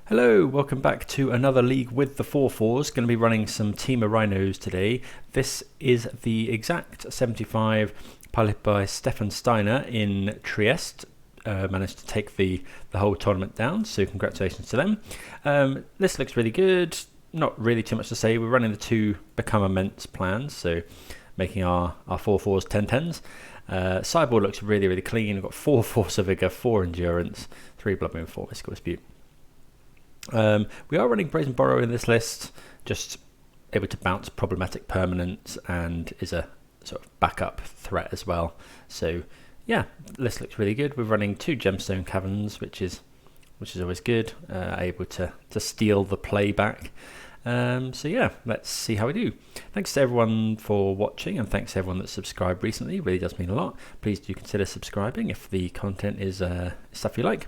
Hello, welcome back to another league with the 4-4s. Going to be running some Team of Rhinos today. This is the exact 75 piloted by Stefan Steiner in Trieste. Managed to take the whole tournament down, so congratulations to them. This looks really good. Not really too much to say. We're running the two Become Immense plans, so making our 4-4s 10-10s. Sideboard looks really, really clean. We've got 4 Force of Vigor, 4 Endurance, 3 Blood Moon, 4 Mystical Dispute. We are running Brazen Borrow in this list, just able to bounce problematic permanents and is a sort of backup threat as well. So yeah, the list looks really good. We're running 2 Gemstone Caverns, which is always good, able to steal the play back. So yeah, let's see how we do. Thanks to everyone for watching, and thanks to everyone that's subscribed recently. It really does mean a lot. Please do consider subscribing if the content is stuff you like.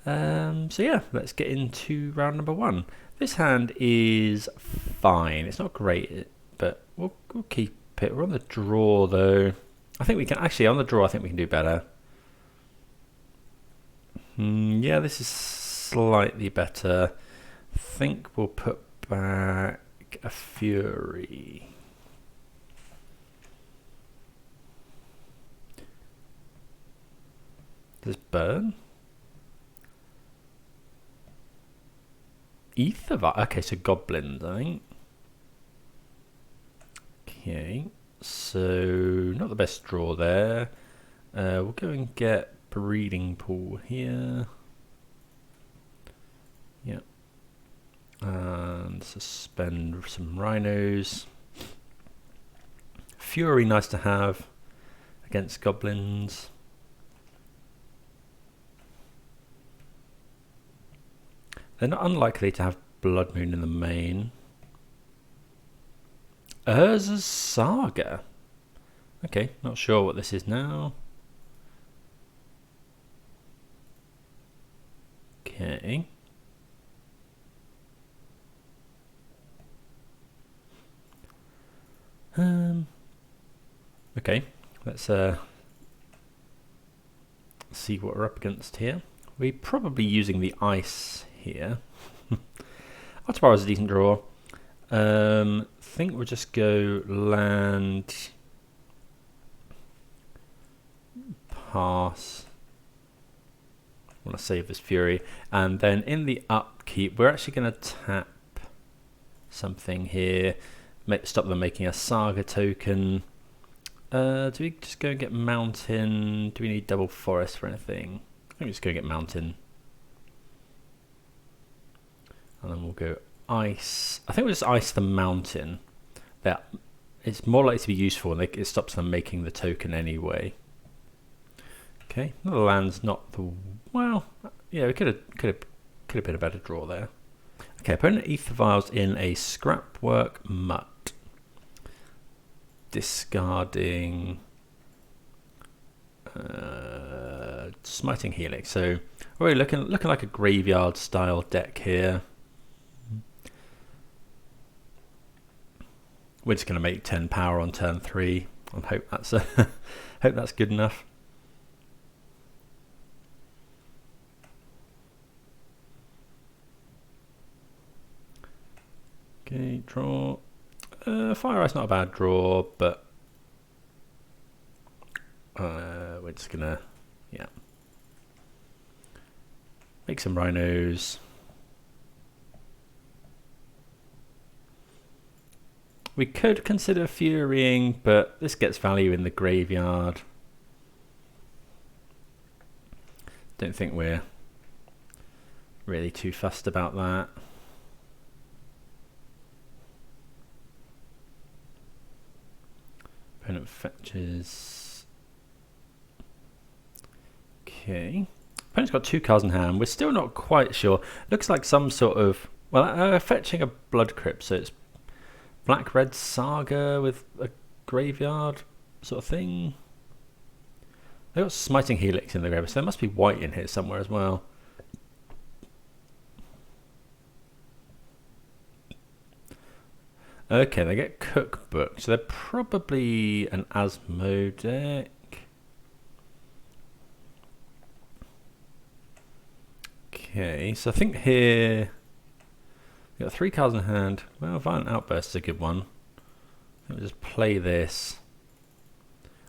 So yeah, let's get into round number 1. This hand is fine. It's not great, but we'll keep it. We're on the draw though. I think we can actually, on the draw, I think we can do better. Yeah, this is slightly better. I think we'll put back a Fury. Does burn? Ether, okay, so goblins, I think. Okay, so not the best draw there. We'll go and get Breeding Pool here. Yeah. And suspend some Rhinos. Fury, nice to have against goblins. They're not unlikely to have Blood Moon in the main. Urza's Saga. Okay, not sure what this is now. Okay. Okay, let's see what we're up against here. We're probably using the ice here. Ottawa is a decent draw. Think we'll just go land, pass. I want to save this Fury, and then in the upkeep we're actually going to tap something here, stop them making a Saga token. Do we just go and get Mountain? Do we need double Forest for anything? I think we're just going to get Mountain. And then we'll go ice. I think we'll just ice the Mountain. That it's more likely to be useful, and it stops them making the token anyway. Okay, another land's not the well. Yeah, we could have been a better draw there. Okay, opponent Ether Vials in a Scrapwork Mutt, discarding Smiting Helix. So we're looking like a graveyard style deck here. We're just going to make 10 power on turn 3 and hope that's hope that's good enough. Okay, draw. Fire Ice not a bad draw, but we're just gonna make some Rhinos. We could consider Furying, but this gets value in the graveyard. Don't think we're really too fussed about that. Opponent fetches. Okay. Opponent's got 2 cards in hand. We're still not quite sure. Looks like some sort of, well, fetching a Blood Crypt, so it's Black Red Saga with a graveyard sort of thing. They've got Smiting Helix in the graveyard, so there must be white in here somewhere as well. Okay, they get Cookbook, so they're probably an Asmo deck. Okay, so I think here we got 3 cards in hand. Well, Violent Outburst is a good one. We'll just play this.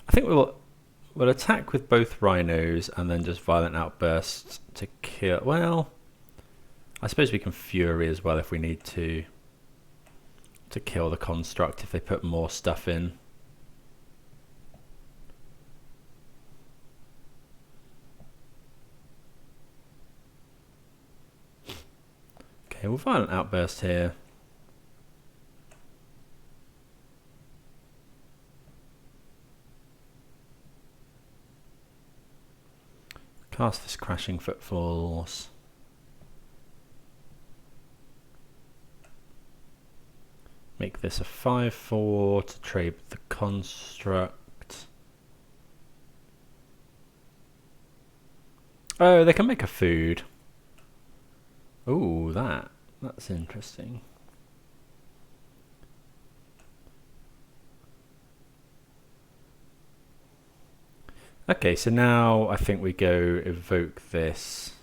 I think we'll attack with both Rhinos and then just Violent Outburst to kill. Well, I suppose we can Fury as well if we need to kill the construct if they put more stuff in. Okay, we'll Violent Outburst here. Cast this Crashing Footfalls. Make this a 5/4 to trade with the construct. Oh, they can make a food. Ooh, that's interesting. Okay, so now I think we go evoke this.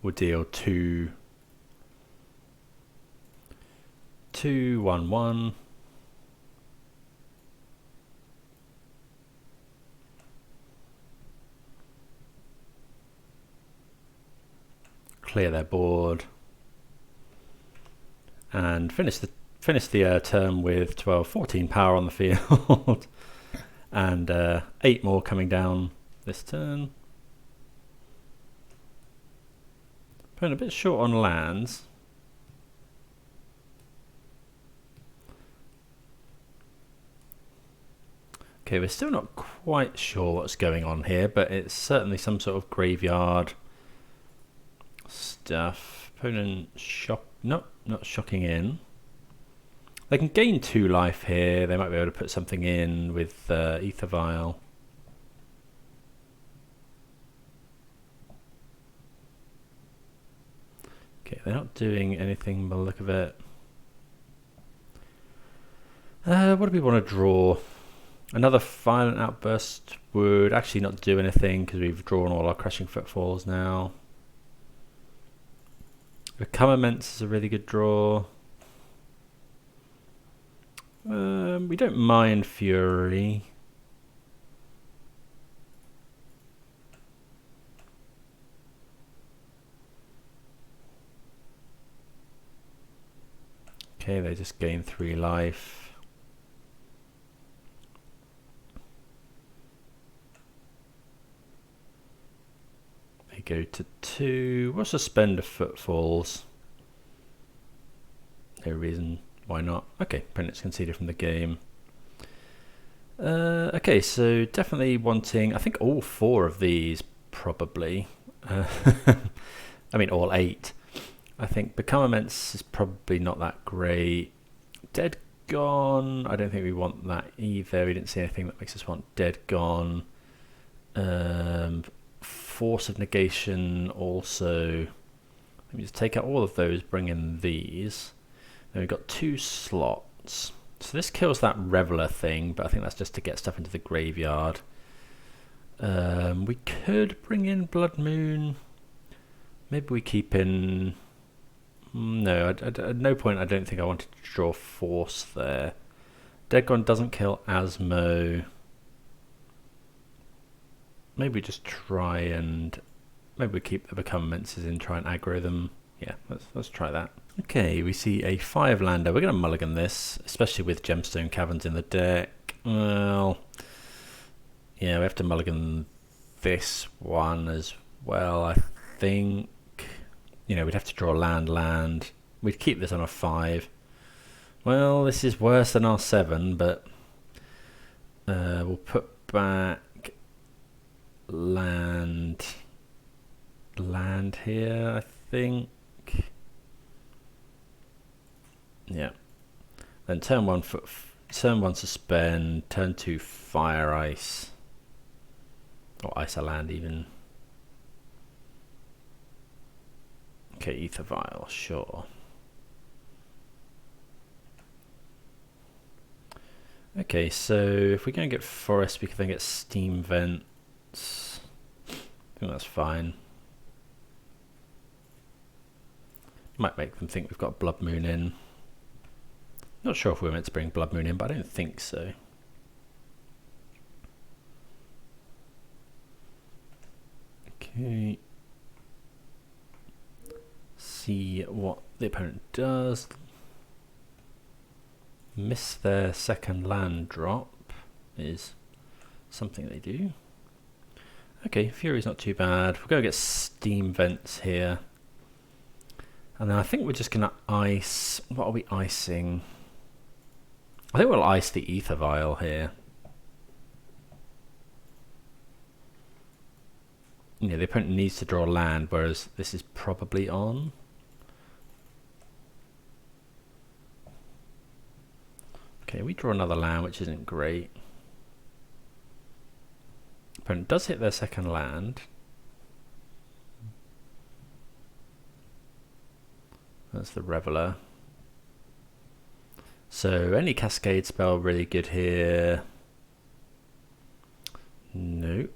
We'll deal 2/1/1. Clear their board and finish the turn with 14 power on the field and 8 more coming down this turn. Putting a bit short on lands. Okay, we're still not quite sure what's going on here, but it's certainly some sort of graveyard stuff. Opponent not shocking in. They can gain 2 life here. They might be able to put something in with Ether Vial. Okay, they're not doing anything by the look of it. What do we want to draw? Another Violent Outburst would actually not do anything because we've drawn all our Crashing Footfalls now. Become Immense is a really good draw. We don't mind Fury. Okay, they just gain 3 life. They go to 2. We'll suspend a Footfalls. No reason why not. Okay, opponent's conceded from the game. Okay, so definitely wanting, I think all 4 of these probably. I mean all 8. I think Become Immense is probably not that great. Dead Gone, I don't think we want that either. We didn't see anything that makes us want Dead Gone. Force of Negation also. Let me just take out all of those, bring in these. Then we've got 2 slots. So this kills that Reveler thing, but I think that's just to get stuff into the graveyard. We could bring in Blood Moon. Maybe we keep in... No, at no point I don't think I wanted to draw Force there. Dead Gone doesn't kill Asmo. Maybe we just try and... Maybe we keep the Become Immenses in, try and aggro them. Yeah, let's try that. Okay, we see a 5-lander. We're going to mulligan this, especially with Gemstone Caverns in the deck. Well, yeah, we have to mulligan this one as well, I think. You know, we'd have to draw land. We'd keep this on a 5. Well, this is worse than our 7, but we'll put back land here, I think. Yeah. Then turn 1 suspend, turn 2 fire ice. Or ice a land even. Okay, Ether Vial, sure. Okay, so if we're going to get Forest, we can then get Steam Vents. think that's fine. Might make them think we've got Blood Moon in. Not sure if we're meant to bring Blood Moon in, but I don't think so. Okay. See what the opponent does. Miss their second land drop is something they do. Okay, Fury's not too bad. We're going to get Steam Vents here. And then I think we're just going to ice... What are we icing? I think we'll ice the Ether Vial here. You know, the opponent needs to draw land, whereas this is probably on. Okay, we draw another land, which isn't great. Opponent does hit their second land. That's the Reveler. So any Cascade spell really good here. Nope.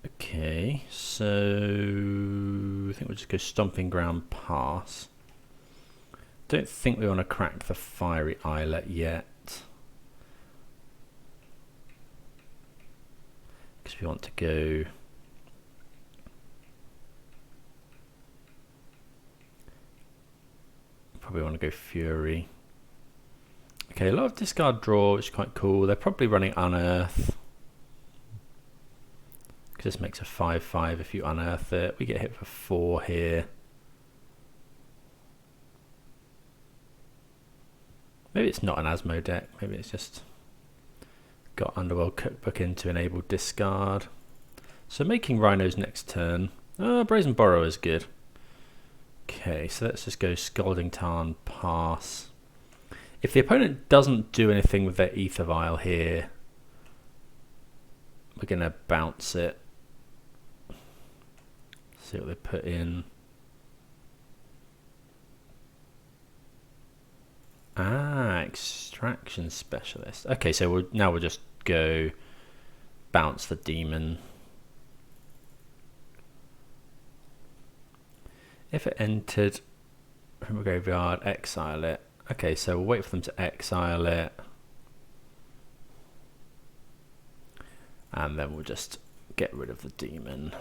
Okay, so I think we'll just go Stomping Ground pass. Don't think we want to crack the Fiery Islet yet. Because we want to go... Probably want to go Fury. Okay, a lot of discard draw, which is quite cool. They're probably running Unearth. Because this makes a 5/5 if you unearth it. We get hit for 4 here. Maybe it's not an Asmo deck. Maybe it's just got Underworld Cookbook in to enable discard. So making Rhinos next turn. Brazen Borrower is good. Okay, so let's just go Scalding Tarn, pass. If the opponent doesn't do anything with their Ether Vial here, we're going to bounce it. See what they put in. Extraction Specialist. Okay, so now we'll just go bounce the demon. If it entered from a graveyard, exile it. Okay, so we'll wait for them to exile it. And then we'll just get rid of the demon.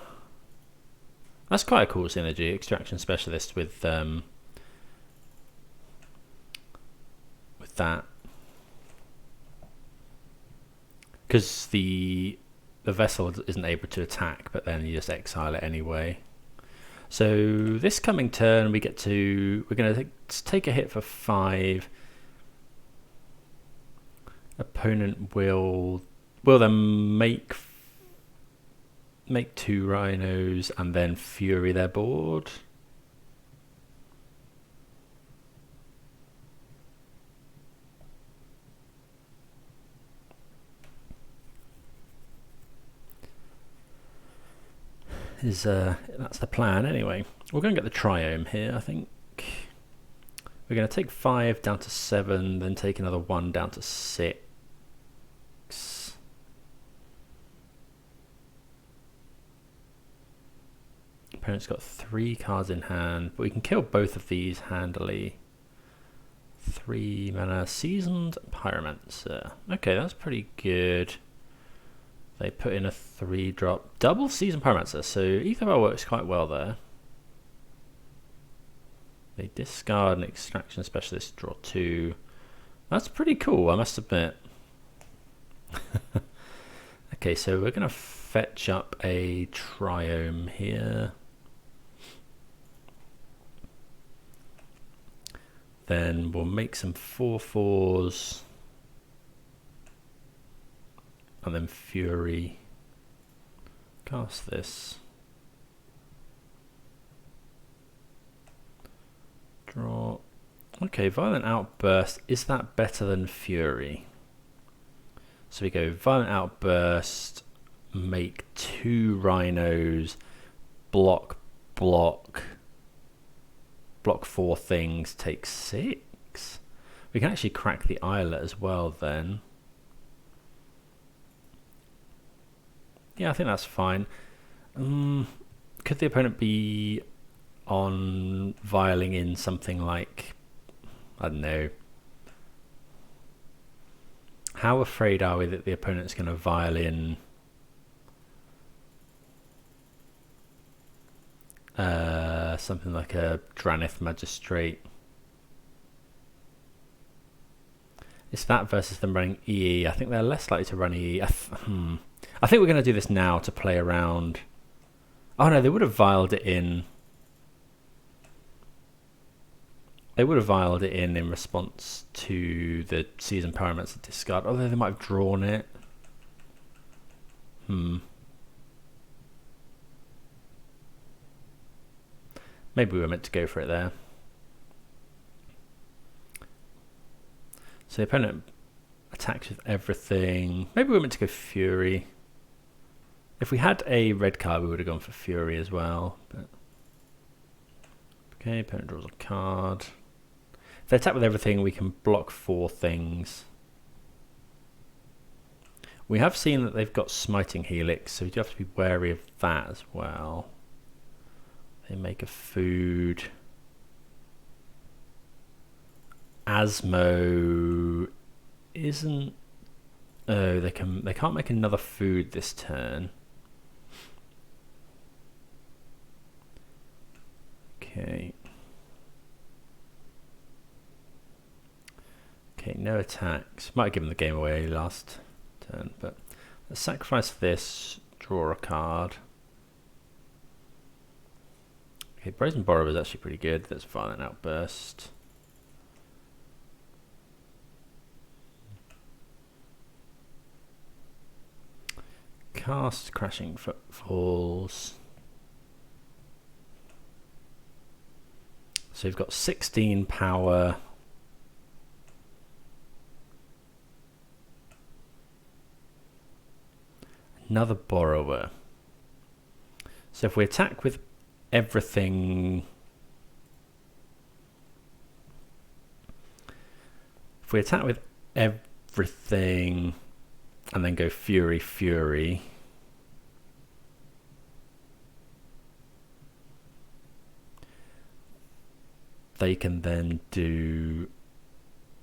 That's quite a cool synergy, Extraction Specialist with that. Because the vessel isn't able to attack, but then you just exile it anyway. So this coming turn we're going to take a hit for 5. Opponent will then make 2 Rhinos and then Fury their board. That's the plan anyway. We're going to get the Triome here, I think. We're going to take 5 down to 7, then take another 1 down to 6. Opponent's got 3 cards in hand, but we can kill both of these handily. 3 mana, Seasoned Pyromancer. Okay, that's pretty good. They put in a 3-drop double Seasoned Pyromancer, so Ether Vial works quite well there. They discard an Extraction Specialist, draw 2. That's pretty cool, I must admit. Okay, so we're going to fetch up a Triome here. Then we'll make some 4/4s. And then Fury. Cast this. Draw. Okay, Violent Outburst. Is that better than Fury? So we go Violent Outburst, make 2 Rhinos, block 4 things, take 6. We can actually crack the Islet as well then. Yeah, I think that's fine. Could the opponent be on vialing in something like, I don't know, how afraid are we that the opponent's going to vial in something like a Dranith Magistrate? It's that versus them running EE. I think they're less likely to run EE. I think we're going to do this now to play around. Oh no, they would have vialed it in. They would have vialed it in response to the Seasoned Pyromancer discard, although they might have drawn it. Maybe we were meant to go for it there. So the opponent attacks with everything. Maybe we were meant to go Fury. If we had a red card, we would have gone for Fury as well. But okay, opponent draws a card. If they attack with everything, we can block 4 things. We have seen that they've got Smiting Helix, so we do have to be wary of that as well. They make a food. Asmo isn't. Oh, they can't make another food this turn. Okay. Okay, no attacks. Might have given the game away last turn, but let's sacrifice this, draw a card. Okay, Brazen Borrower is actually pretty good. That's Violent Outburst. Cast Crashing Footfalls. So you've got 16 power. Another Borrower. So if we attack with everything, and then go Fury, Fury, they can then do,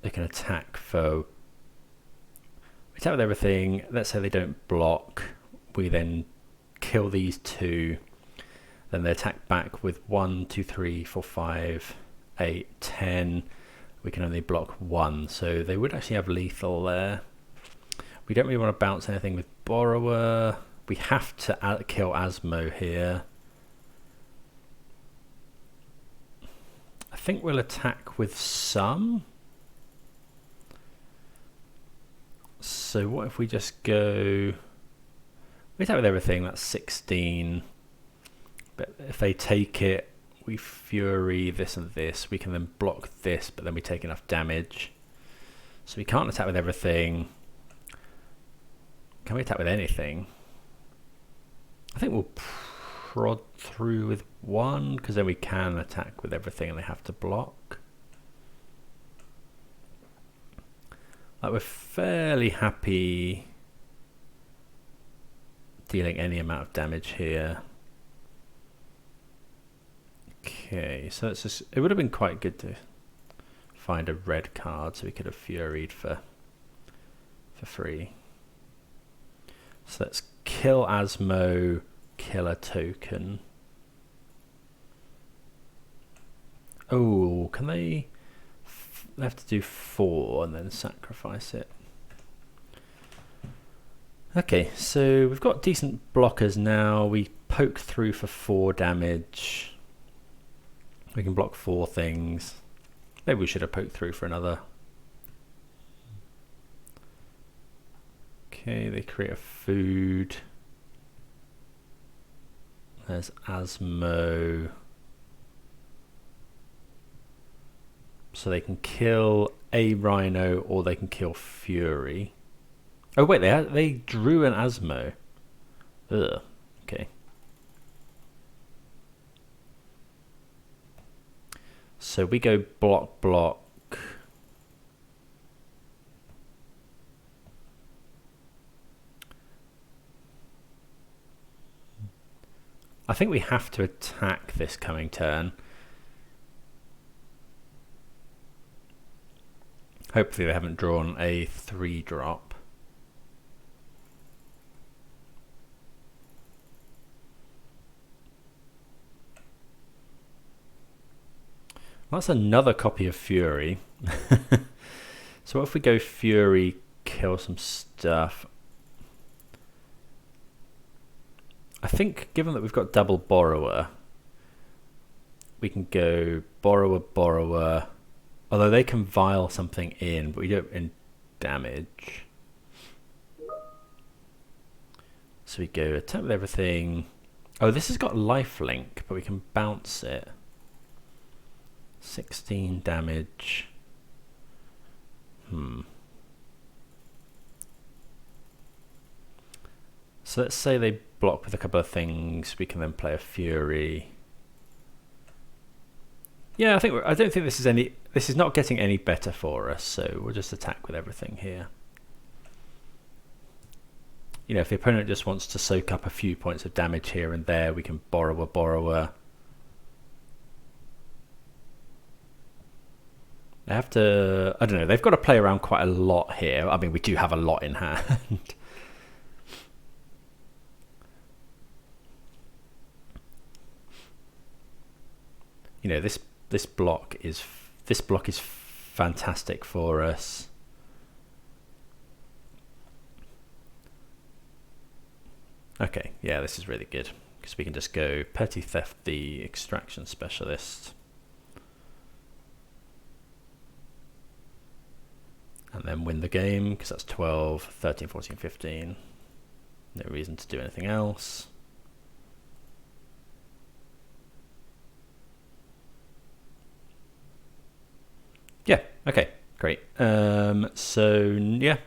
they can attack for, we attack with everything, let's say they don't block, we then kill these 2, then they attack back with 1, 2, 3, 4, 5, 8, 10, we can only block 1, so they would actually have lethal there. We don't really want to bounce anything with Borrower. We have to kill Asmo here. I think we'll attack with some. So what if we just go... We attack with everything, that's 16. But if they take it, we Fury this and this. We can then block this, but then we take enough damage. So we can't attack with everything. Can we attack with anything? I think we'll prod through with 1, because then we can attack with everything and they have to block. Like, we're fairly happy dealing any amount of damage here. Okay, so it's just, it would have been quite good to find a red card so we could have Furied for free. So let's kill Asmo, kill a token. Oh, can they? They have to do 4 and then sacrifice it. Okay, so we've got decent blockers now. We poke through for 4 damage. We can block 4 things. Maybe we should have poked through for another. Okay, they create a food. There's Asmo. So they can kill a Rhino or they can kill Fury. Oh wait, they drew an Asmo. Ugh. Okay. So we go block, block. I think we have to attack this coming turn. Hopefully they haven't drawn a 3-drop. Well, that's another copy of Fury. So what if we go Fury, kill some stuff? I think given that we've got double Borrower, we can go Borrower, Borrower. Although they can vial something in, but we don't in damage. So we go attack with everything. Oh, this has got lifelink, but we can bounce it. 16 damage. So let's say they block with a couple of things. We can then play a Fury. Yeah, I don't think this is not getting any better for us, so we'll just attack with everything here. You know, if the opponent just wants to soak up a few points of damage here and there, we can Borrower, Borrower. They have to, I don't know, they've got to play around quite a lot here. I mean, we do have a lot in hand. You know, this block is fantastic for us. Okay, yeah, this is really good because we can just go Petty Theft the Extraction Specialist. And then win the game because that's 12, 13, 14, 15. No reason to do anything else. Yeah, okay, great. So yeah,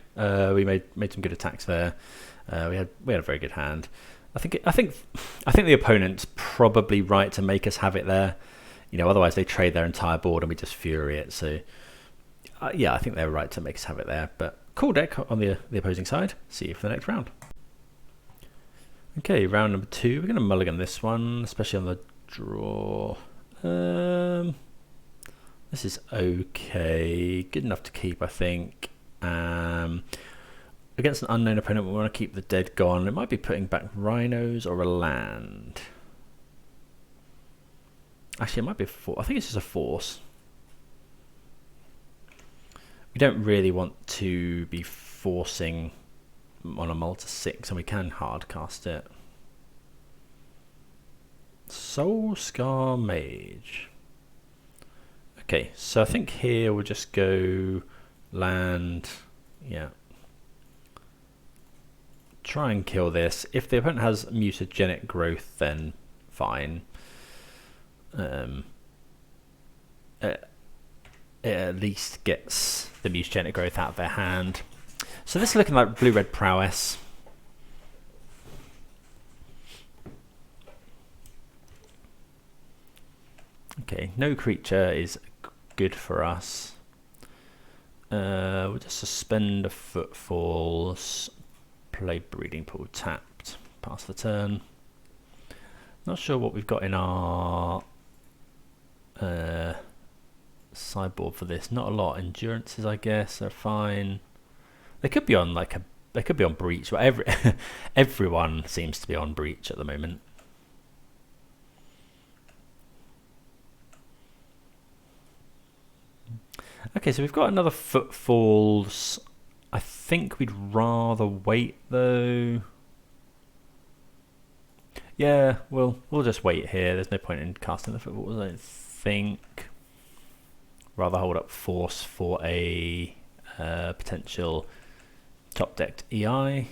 we made some good attacks there. We had a very good hand. I think the opponent's probably right to make us have it there. You know, otherwise they trade their entire board and we just Fury it. So yeah, I think they're right to make us have it there. But cool deck on the opposing side. See you for the next round. Okay, round number 2. We're going to mulligan this one, especially on the draw. This is okay, good enough to keep, I think. Against an unknown opponent, we want to keep the dead gone. It might be putting back Rhinos or a land. Actually, it might be a force. I think it's just a force. We don't really want to be forcing on a Malta 6, and we can hard cast it. Soul Scar Mage. Okay, so I think here we'll just go land, yeah. Try and kill this. If the opponent has mutagenic growth, then fine. It at least gets the mutagenic growth out of their hand. So this is looking like blue-red prowess. Okay, no creature is good for us. We'll just suspend a Footfalls, play Breeding Pool tapped, pass the turn. Not sure what we've got in our sideboard for this. Not a lot. Endurances, I guess, are fine. They could be on they could be on Breach, but everyone seems to be on Breach at the moment. Okay, so we've got another Footfalls. I think we'd rather wait though. Yeah, we'll just wait here. There's no point in casting the Footfalls, I don't think. Rather hold up Force for a potential top decked EI.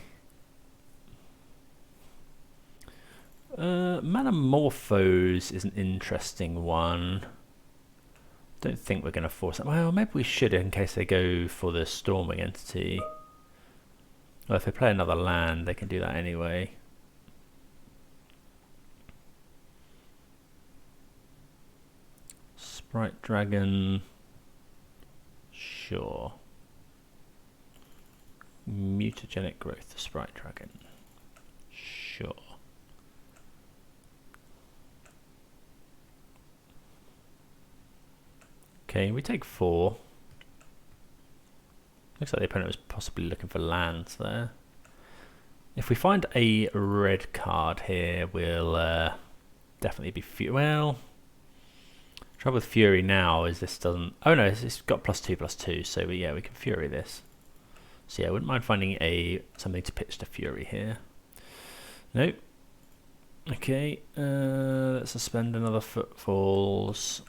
Manamorphose is an interesting one. Don't think we're going to force it. Well, maybe we should in case they go for the Storming entity. Well, if they play another land, they can do that anyway. Sprite Dragon. Sure. Mutagenic growth, Sprite Dragon. Sure. Okay, we take 4. Looks like the opponent was possibly looking for lands there. If we find a red card here, we'll definitely be well. Trouble with Fury now is this doesn't. Oh no, it's got +2/+2, so yeah, we can Fury this. So yeah, I wouldn't mind finding something to pitch to Fury here. Nope. Okay, let's suspend another Footfalls.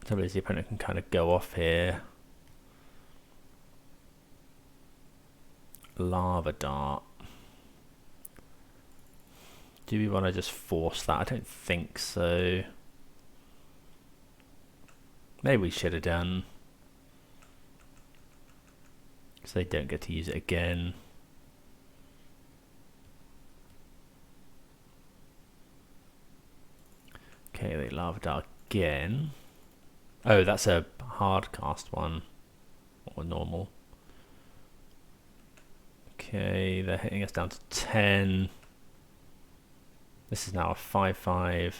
Trouble is the opponent can kind of go off here. Lava Dart. Do we want to just force that? I don't think so. Maybe we should have done. So they don't get to use it again. Okay, they Lava Dart again. Oh, that's a hard cast one. Or normal. Okay, they're hitting us down to 10. This is now a 5/5.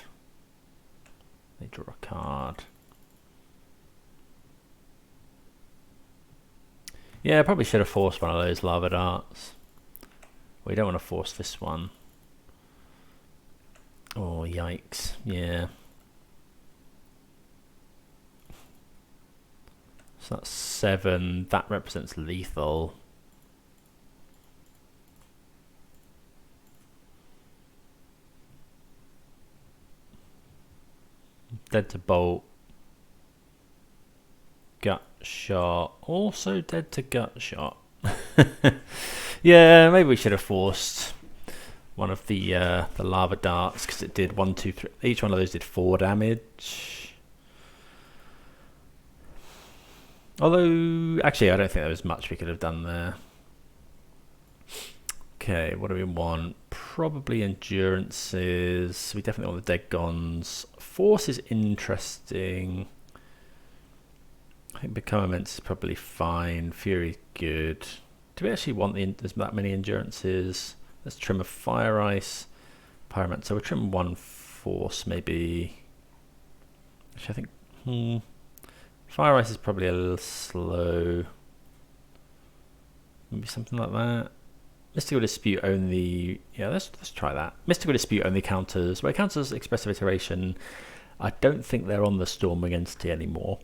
They draw a card. Yeah, I probably should have forced one of those Lava Darts. We don't want to force this one. Oh, yikes. Yeah. So that's 7. That represents lethal. Dead to bolt. Gut shot. Also dead to gut shot. Yeah, maybe we should have forced one of the Lava Darts, because it did 1, 2, 3. Each one of those did 4 damage. Although, actually, I don't think there was much we could have done there. Okay, what do we want? Probably endurances. We definitely want the dead gons. Force is interesting. I think Become Immense is probably fine. Fury good. Do we actually want that many endurances? Let's trim a Fire Ice. Pyromancer. So we'll trim 1 force maybe. Actually, I think Fire Ice is probably a little slow. Maybe something like that. Mystical Dispute only. Yeah, let's try that. Mystical Dispute only counters. Well, it counters Expressive Iteration. I don't think they're on the Stormwing entity anymore.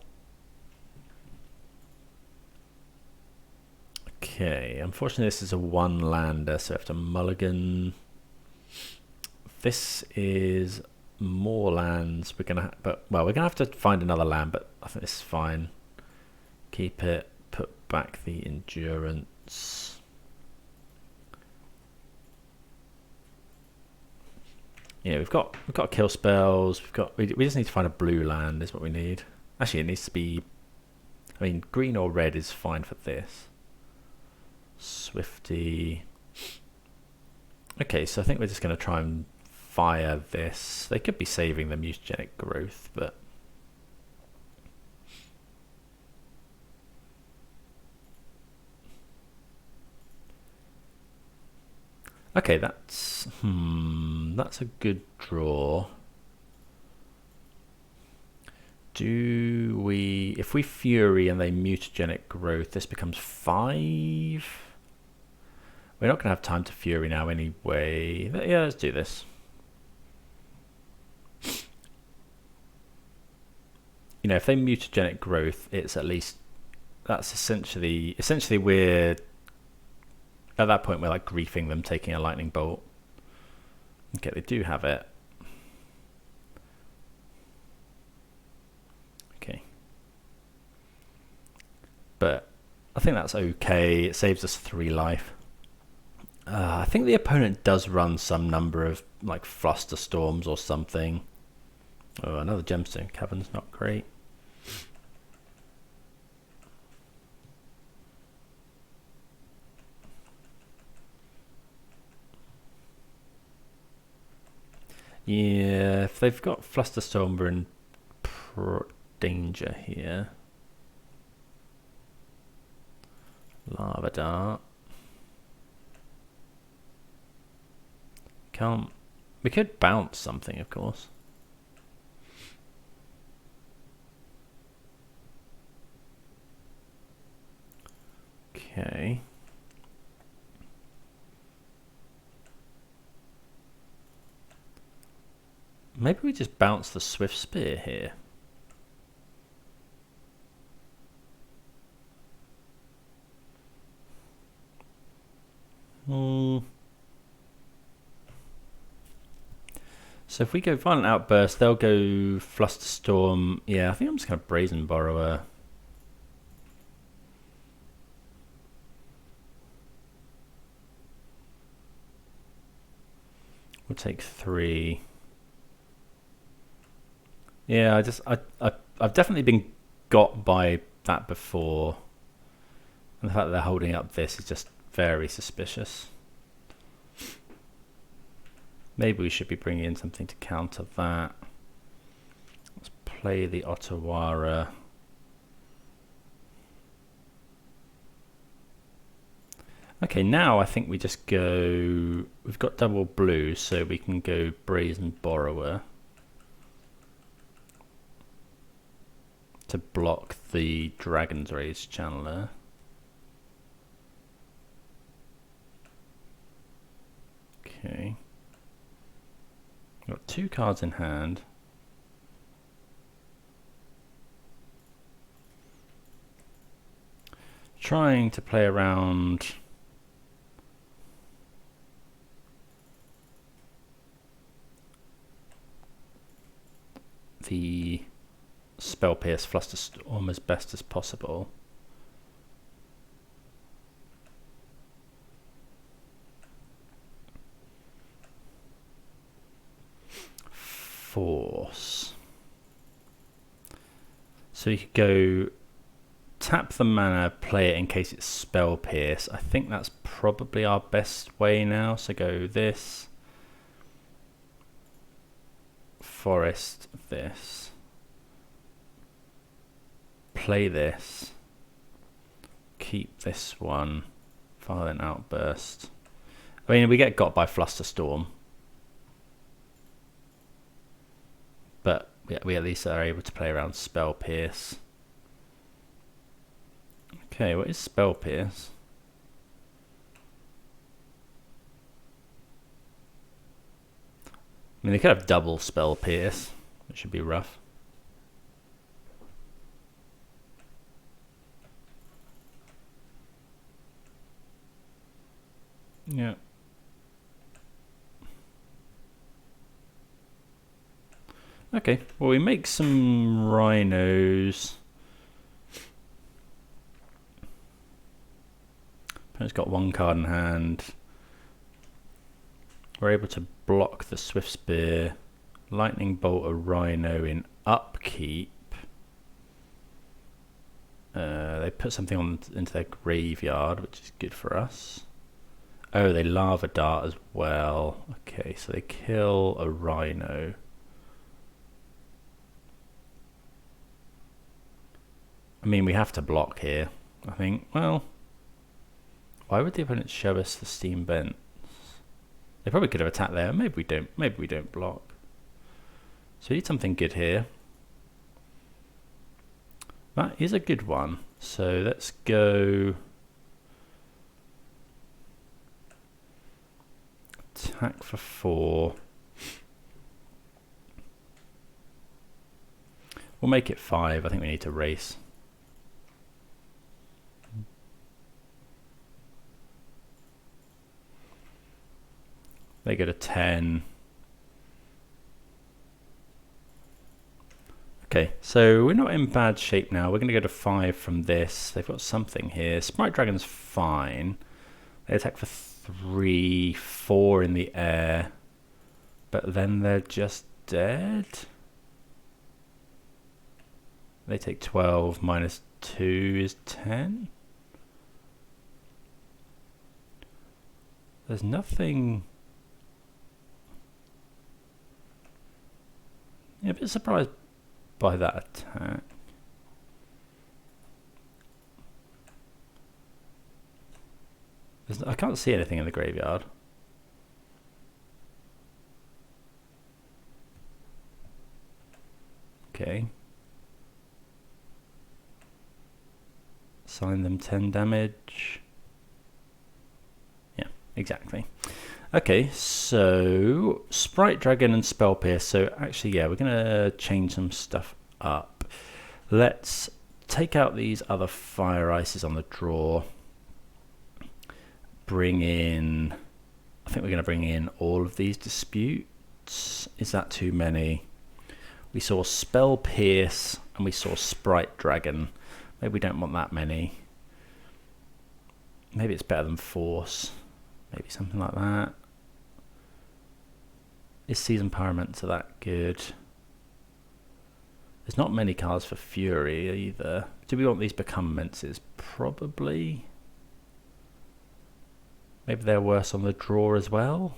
Okay, unfortunately this is a 1-lander, so I have to mulligan. This is more lands. We're gonna, we're gonna have to find another land, but I think this is fine. Keep it. Put back the endurance. Yeah, we've got kill spells. We just need to find a blue land. Is what we need. Actually, it needs to be. I mean, green or red is fine for this. Swifty. Okay, so I think we're just going to try and fire this. They could be saving the mutagenic growth, but okay, that's a good draw. If we Fury and they mutagenic growth, this becomes 5. We're not going to have time to Fury now anyway. Yeah, let's do this. You know, if they mutagenic growth, it's at least, that's essentially we're at that point we're like griefing them, taking a lightning bolt. Okay, they do have it. Okay, but I think that's okay. It saves us 3 life. I think the opponent does run some number of like Fluster Storms or something. Oh, another Gemstone Cavern's not great. Yeah, if they've got Flusterstorm, we're in danger here. Lava Dart. We could bounce something, of course. Okay. Maybe we just bounce the Swift Spear here. So if we go Violent Outburst, they'll go Flusterstorm. Yeah, I think I'm just going to Brazen Borrower. We'll take 3. Yeah, I've definitely been got by that before. And the fact that they're holding up this is just very suspicious. Maybe we should be bringing in something to counter that. Let's play the Otawara. Okay, now I think we just go... We've got double blue, so we can go Brazen Borrower to block the Dragon's Rage Channeler. Okay. Got 2 cards in hand. Trying to play around the Spell Pierce Flusterstorm as best as possible. Force. So you could go tap the mana, play it in case it's Spell Pierce. I think that's probably our best way now. So go this. Forest, this. Play this. Keep this one. Violent Outburst. I mean, we get got by Flusterstorm. But we at least are able to play around Spell Pierce. Okay, what is Spell Pierce? I mean, they could have double Spell Pierce, which should be rough. Yeah. Okay, well, we make some Rhinos. Opponent's got 1 card in hand. We're able to block the Swift Spear, Lightning Bolt a Rhino in upkeep. They put something into their graveyard, which is good for us. Oh, they Lava Dart as well. Okay, so they kill a Rhino. I mean, we have to block here, I think. Well, why would the opponent show us the Steam Vents? They probably could have attacked there. Maybe we don't. Maybe we don't block. So we need something good here. That is a good one. So let's go attack for 4. We'll make it 5. I think we need to race. They go to 10. Okay, so we're not in bad shape now. We're going to go to 5 from this. They've got something here. Sprite Dragon's fine. They attack for 3, 4 in the air. But then they're just dead. They take 12, minus 2 is 10. There's nothing... Yeah, a bit surprised by that attack. I can't see anything in the graveyard. Okay. Assign them 10 damage. exactly. Okay, so Sprite Dragon and Spell Pierce. So actually, yeah, we're gonna change some stuff up. Let's take out these other Fire Ices on the draw. Bring in, I think we're gonna bring in all of these disputes. Is that too many? We saw Spell Pierce and we saw Sprite Dragon. Maybe we don't want that many. Maybe it's better than Force. Maybe something like that. Is Season Pyromancer that good? There's not many cards for Fury either. Do we want these Become Immenses? Probably. Maybe they're worse on the draw as well.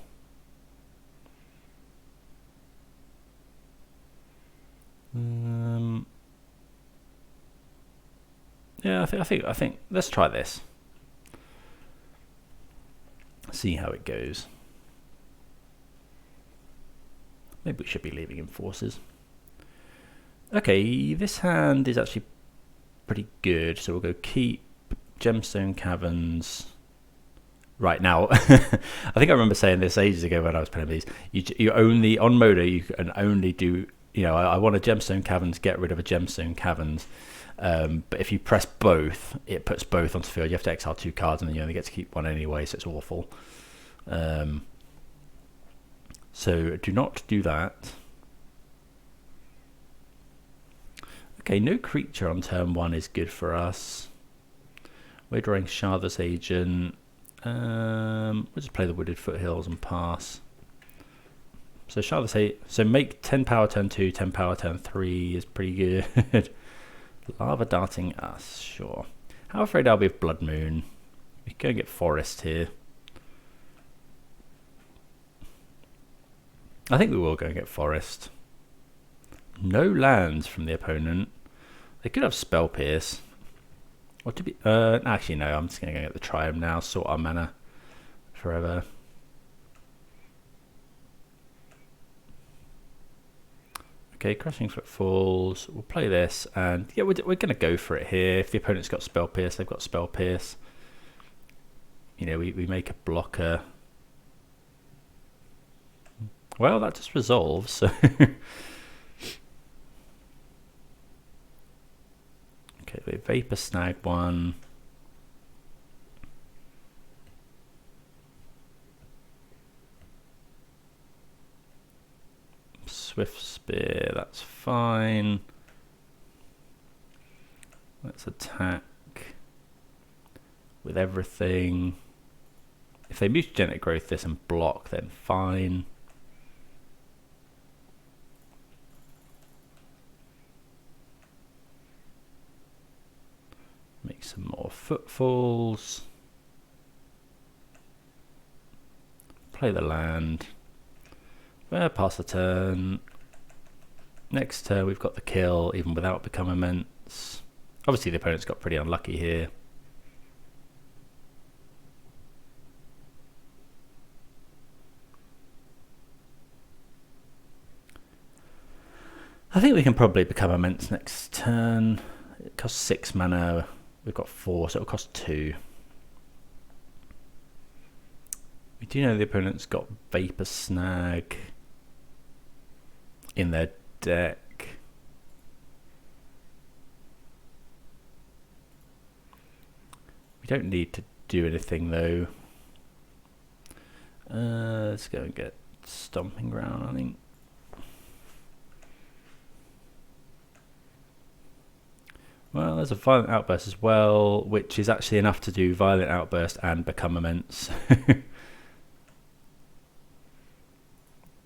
Yeah, I think let's try this. See how it goes. Maybe we should be leaving in Forces. Okay, this hand is actually pretty good. So we'll go keep Gemstone Caverns. Right now, I think I remember saying this ages ago when I was playing these. You only on Moda you can only do. You know, I want a Gemstone Caverns. Get rid of a Gemstone Caverns. But if you press both, it puts both onto the field. You have to exile 2 cards, and then you only get to keep 1 anyway. So it's awful. So do not do that. Okay, no creature on turn 1 is good for us. We're drawing Sharda's Agent. We'll just play the Wooded Foothills and pass. So Sharda's Agent. So make 10 power turn 2, 10 power turn 3 is pretty good. Lava Darting us, sure. How afraid I'll be of Blood Moon. We can go get Forest here. I think we will go and get Forest. No lands from the opponent. They could have Spell Pierce. Or to be actually no, I'm just gonna go get the Triumph now, sort our mana forever. Okay, Crashing Footfalls. We'll play this, and yeah, we're gonna go for it here. If the opponent's got Spell Pierce, they've got Spell Pierce. You know, we make a blocker. Well, that just resolves. So okay, they Vapor Snag 1. Swift Spear, that's fine. Let's attack with everything. If they Mutagenic Growth this and block, then fine. Make some more Footfalls. Play the land. Pass the turn. Next turn we've got the kill, even without Become Immense. Obviously the opponent's got pretty unlucky here. I think we can probably Become Immense next turn. It costs 6 mana. We've got 4, so it'll cost 2. We do know the opponent's got Vapor Snag in their deck. We don't need to do anything though. Let's go and get Stomping Ground, I think. Well, there's a Violent Outburst as well, which is actually enough to do Violent Outburst and Become Immense.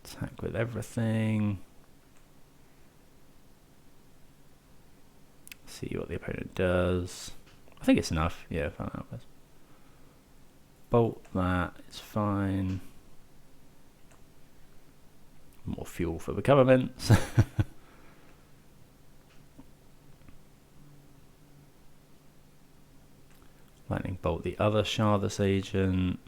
Attack with everything. See what the opponent does. I think it's enough. Yeah, Violent Outburst. Bolt that, it's fine. More fuel for Become Immense. Lightning Bolt the other Sharda's Agent.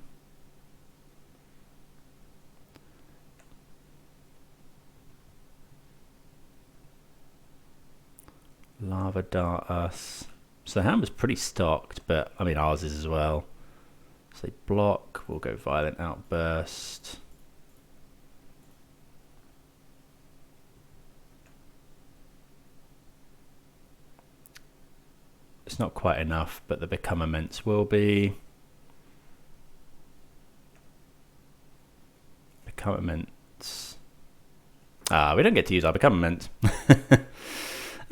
Lava Dart us. So the hand was pretty stocked, but I mean ours is as well. Say block, we'll go Violent Outburst. It's not quite enough, but the Become Immense will be. Become Immense. We don't get to use our Become Immense.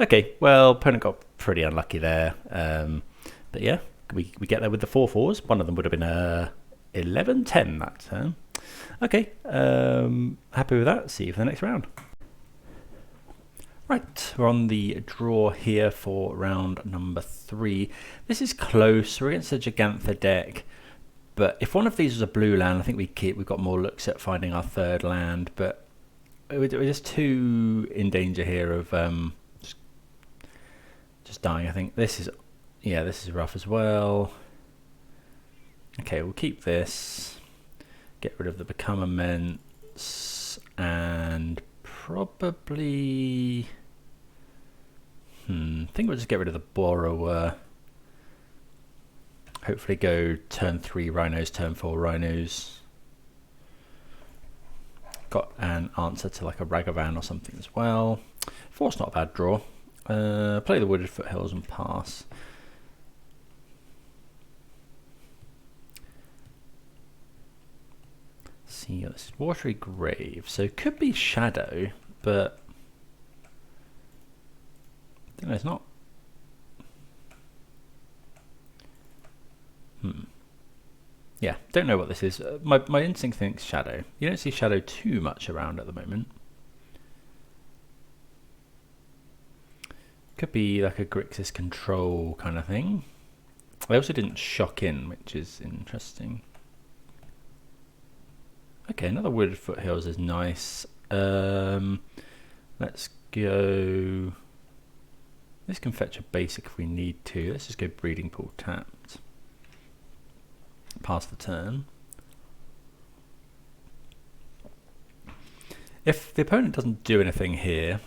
Okay, well, opponent got pretty unlucky there. But yeah, we get there with the 4/4s. One of them would have been 11-10 that turn. Okay, happy with that. See you for the next round. Right, we're on the draw here for round number 3. This is close. We're against a Gigantha deck, but if one of these was a blue land, I think we've got more looks at finding our third land. But we're just too in danger here of just dying. I think this is rough as well. Okay, we'll keep this. Get rid of the Become Immense and probably. I think we'll just get rid of the Borrower. Hopefully go turn 3 Rhinos, turn 4 Rhinos. Got an answer to like a Ragavan or something as well. 4's not a bad draw. Play the Wooded Foothills and pass. See, this is Watery Grave, so it could be Shadow, but I don't know, it's not. Yeah, don't know what this is. My instinct thinks Shadow. You don't see Shadow too much around at the moment. Could be like a Grixis control kind of thing. I also didn't shock in, which is interesting. Okay, another Wooded Foothills is nice. Let's go. This can fetch a basic if we need to. Let's just go Breeding Pool tapped. Pass the turn. If the opponent doesn't do anything here,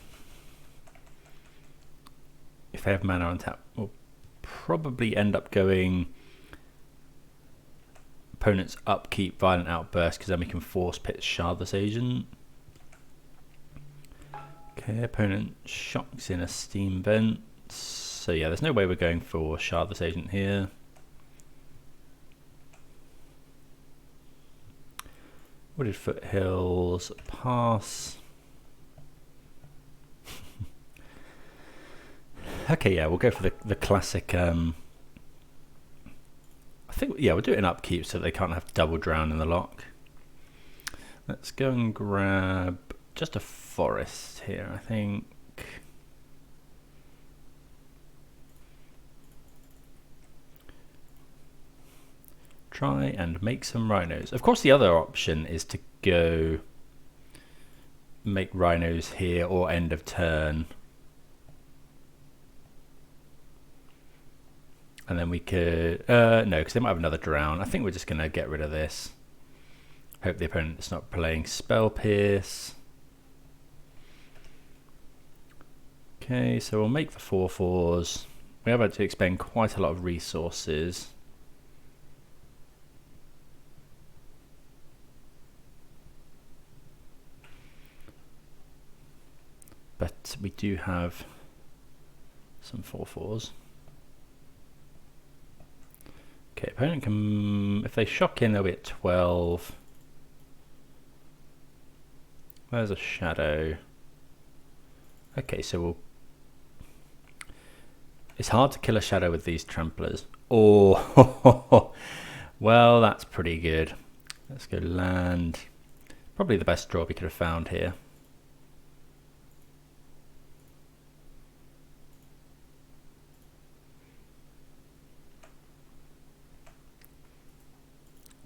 if they have mana on tap, we'll probably end up going opponent's upkeep, Violent Outburst, because then we can force pit Shardless Agent. Okay, opponent shocks in a Steam Vent. So yeah, there's no way we're going for Shardless Agent here. Wooded Foothills, pass. Okay, yeah, we'll go for the classic. I think, yeah, we'll do it in upkeep so they can't have double drown in the lock. Let's go and grab just a forest here, I think. Try and make some Rhinos. Of course, the other option is to go make Rhinos here or end of turn. And then we could, no, because they might have another drown. I think we're just going to get rid of this. Hope the opponent's not playing Spell Pierce. Okay, so we'll make the 4/4s. We have had to expend quite a lot of resources. But we do have some 4/4s. Okay, opponent can, if they shock in, they'll be at 12. There's a Shadow. Okay, so we'll. It's hard to kill a Shadow with these Tramplers. Oh, well, that's pretty good. Let's go land. Probably the best draw we could have found here.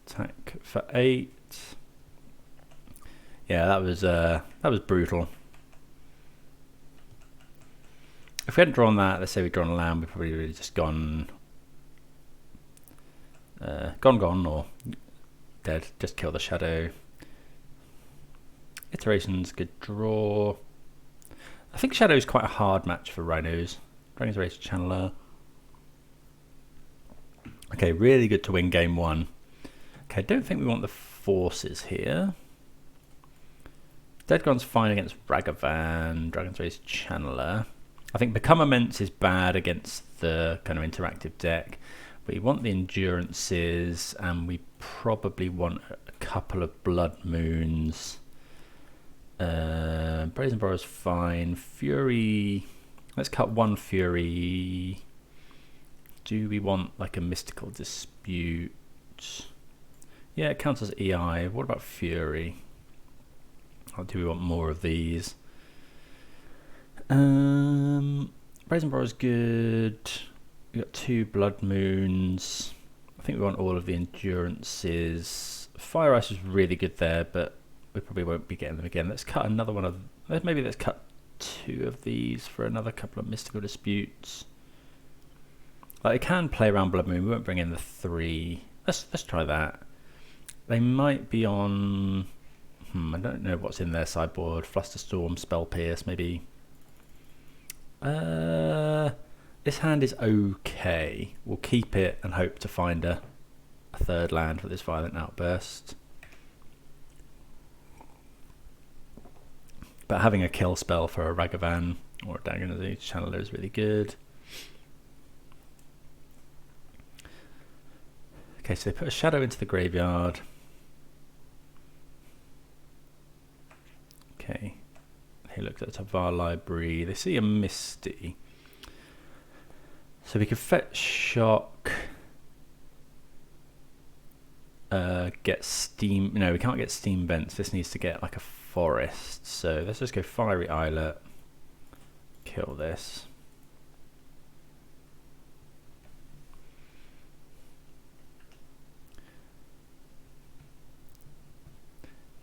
Attack for 8. Yeah, that was brutal. If we hadn't drawn that, let's say we'd drawn a land, we'd probably really just gone or dead. Just kill the Shadow. Iteration's good draw. I think Shadow's quite a hard match for Rhinos. Rhinos Race Channeler. Okay, really good to win game 1. Okay, I don't think we want the forces here. Deadgon's fine against Ragavan, Dragon's Race Channeler. I think Become Immense is bad against the kind of interactive deck. We want the Endurances, and we probably want a couple of Blood Moons. Brazen Borrow's fine. Fury, let's cut one Fury. Do we want like a Mystical Dispute? Yeah, it counts as EI. What about Fury? Or do we want more of these? Brazen Borrow's good. We got 2 Blood Moons. I think we want all of the Endurances. Fire Ice is really good there, but we probably won't be getting them again. Let's cut another one of. Maybe let's cut 2 of these for another couple of Mystical Disputes. Like, I can play around Blood Moon. We won't bring in the 3. Let's try that. They might be on. I don't know what's in their sideboard. Flusterstorm, Spell Pierce, maybe. This hand is okay. We'll keep it and hope to find a 3rd land for this Violent Outburst. But having a kill spell for a Ragavan or a Dragon's Race Channeler is really good. Okay, so they put a Shadow into the graveyard. Okay, he looked at the top of our library. They see a Misty. So we could fetch Shock. Get Steam. No, we can't get Steam Vents. This needs to get like a Forest. So let's just go Fiery Islet. Kill this.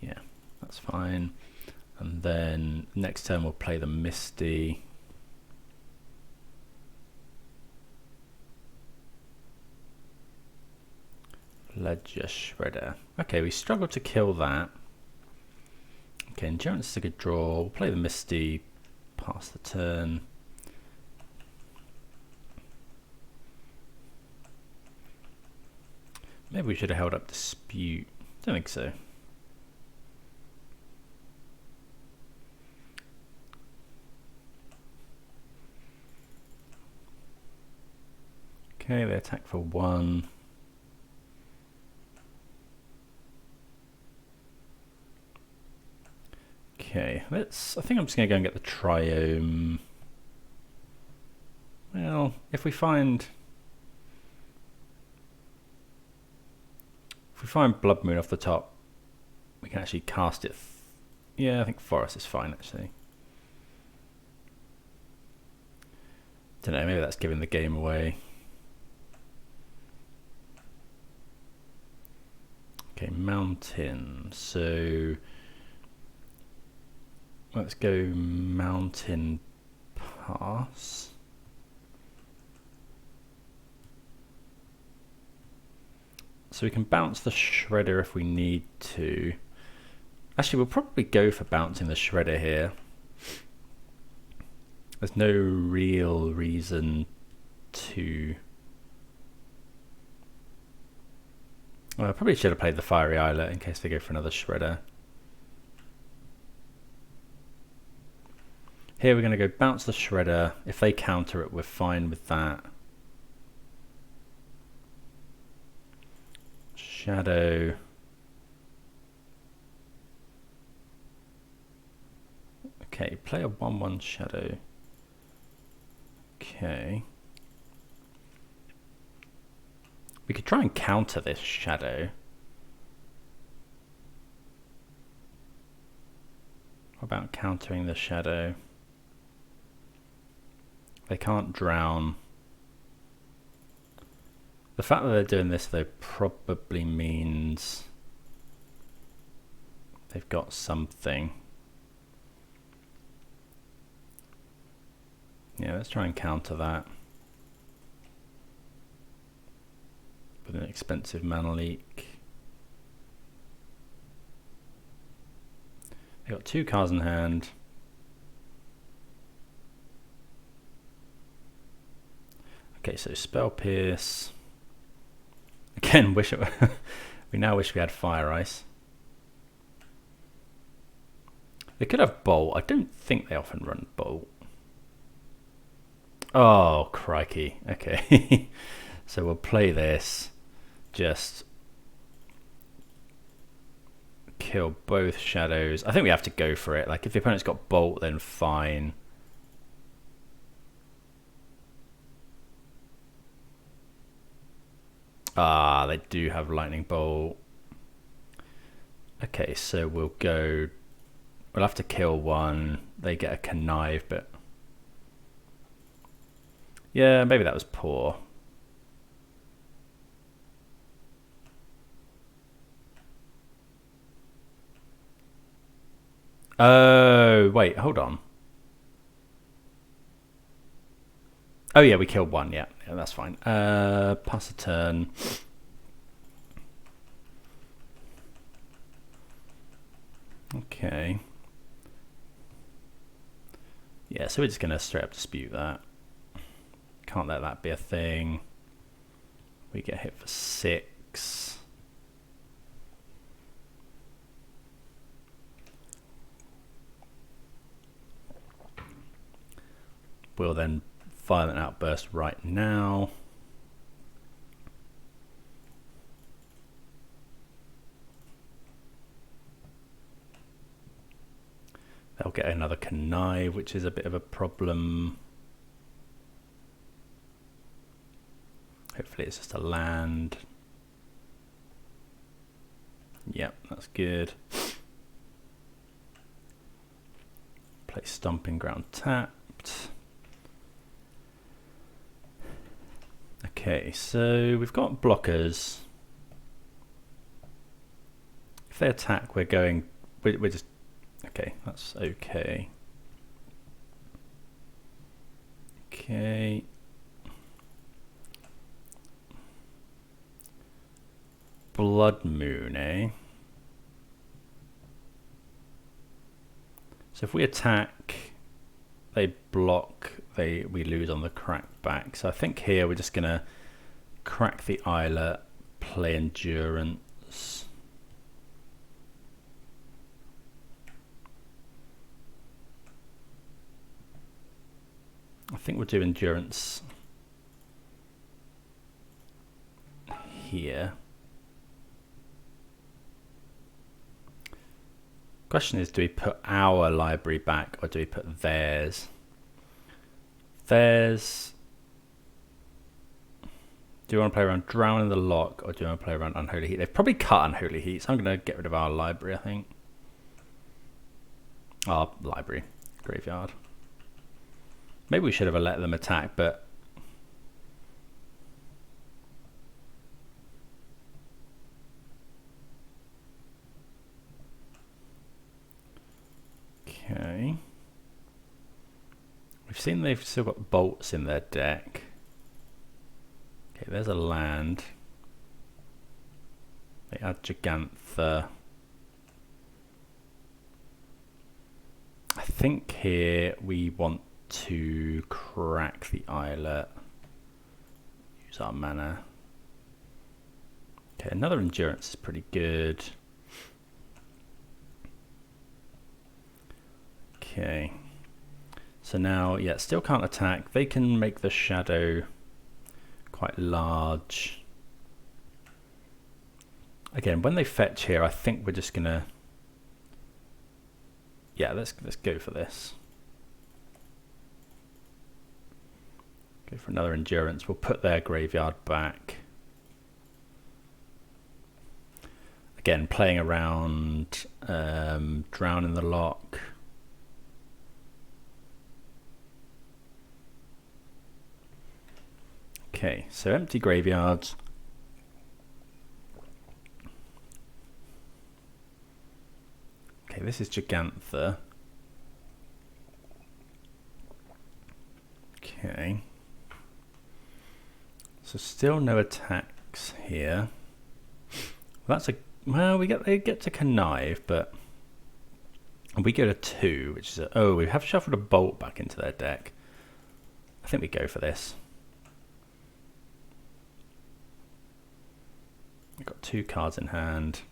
Yeah, that's fine. And then next turn we'll play the Misty. Ledger Shredder. Okay, we struggled to kill that. Okay, Endurance is a good draw. We'll play the Misty, pass the turn. Maybe we should have held up Dispute. Don't think so. Okay, they attack for 1. Okay, I think I'm just going to go and get the Triome. Well, if we find Blood Moon off the top, we can actually cast it. Yeah, I think Forest is fine actually. Don't know, maybe that's giving the game away. Okay, Mountain. So let's go Mountain Pass. So we can bounce the Shredder if we need to. Actually, we'll probably go for bouncing the Shredder here. There's no real reason to. Well, I probably should have played the Fiery Islet in case they go for another Shredder. Here we're going to go bounce the Shredder. If they counter it, we're fine with that. Shadow. Okay, play a 1/1 Shadow. Okay. We could try and counter this Shadow. What about countering the Shadow? They can't drown. The fact that they're doing this though probably means they've got something. Yeah, let's try and counter that with an expensive mana leak. They've got 2 cards in hand. Okay, so Spell Pierce. Again, wish it We now wish we had Fire Ice. They could have Bolt. I don't think they often run Bolt. Oh, crikey. Okay. So we'll play this. Just kill both shadows. I think we have to go for it. Like, if the opponent's got Bolt, then fine. Ah, they do have Lightning Bolt. Okay, so we'll go... We'll have to kill one. They get a Connive, but... Yeah, maybe that was poor. Oh, wait, hold on. Oh yeah, we killed one, yeah that's fine. Pass a turn. Okay. Yeah, so we're just going to straight up dispute that. Can't let that be a thing. We get hit for 6. We'll then Violent Outburst right now. They'll get another Connive, which is a bit of a problem. Hopefully it's just a land. Yep, that's good. Play Stomping Ground tapped. Okay, so we've got blockers. If they attack, we're just... Okay, that's okay. Okay. Blood Moon, eh? So if we attack, they block, we lose on the crack back. So I think here we're just gonna crack the Islet, play Endurance. I think we'll do Endurance here. Question is, do we put our library back or do we put theirs? Theirs. Do you want to play around Drown in the Lock or do you want to play around Unholy Heat? They've probably cut Unholy Heat, so I'm going to get rid of our library, I think. Our library, graveyard. Maybe we should have let them attack, but... Okay. We've seen they've still got bolts in their deck. Okay, there's a land. They add Gigantha. I think here we want to crack the Islet. Use our mana. Okay, another Endurance is pretty good. Okay. So now, yeah, still can't attack. They can make the shadow quite large. Again, when they fetch here, I think we're just gonna... Yeah, let's go for this. Go for another Endurance. We'll put their graveyard back. Again, playing around Drown in the Lock. Okay, so empty graveyards. Okay, this is Gigantha. Okay. So still no attacks here. That's a... Well, they get to Connive, but... We go to 2, which is a... Oh, we have shuffled a Bolt back into their deck. I think we go for this. Got 2 cards in hand.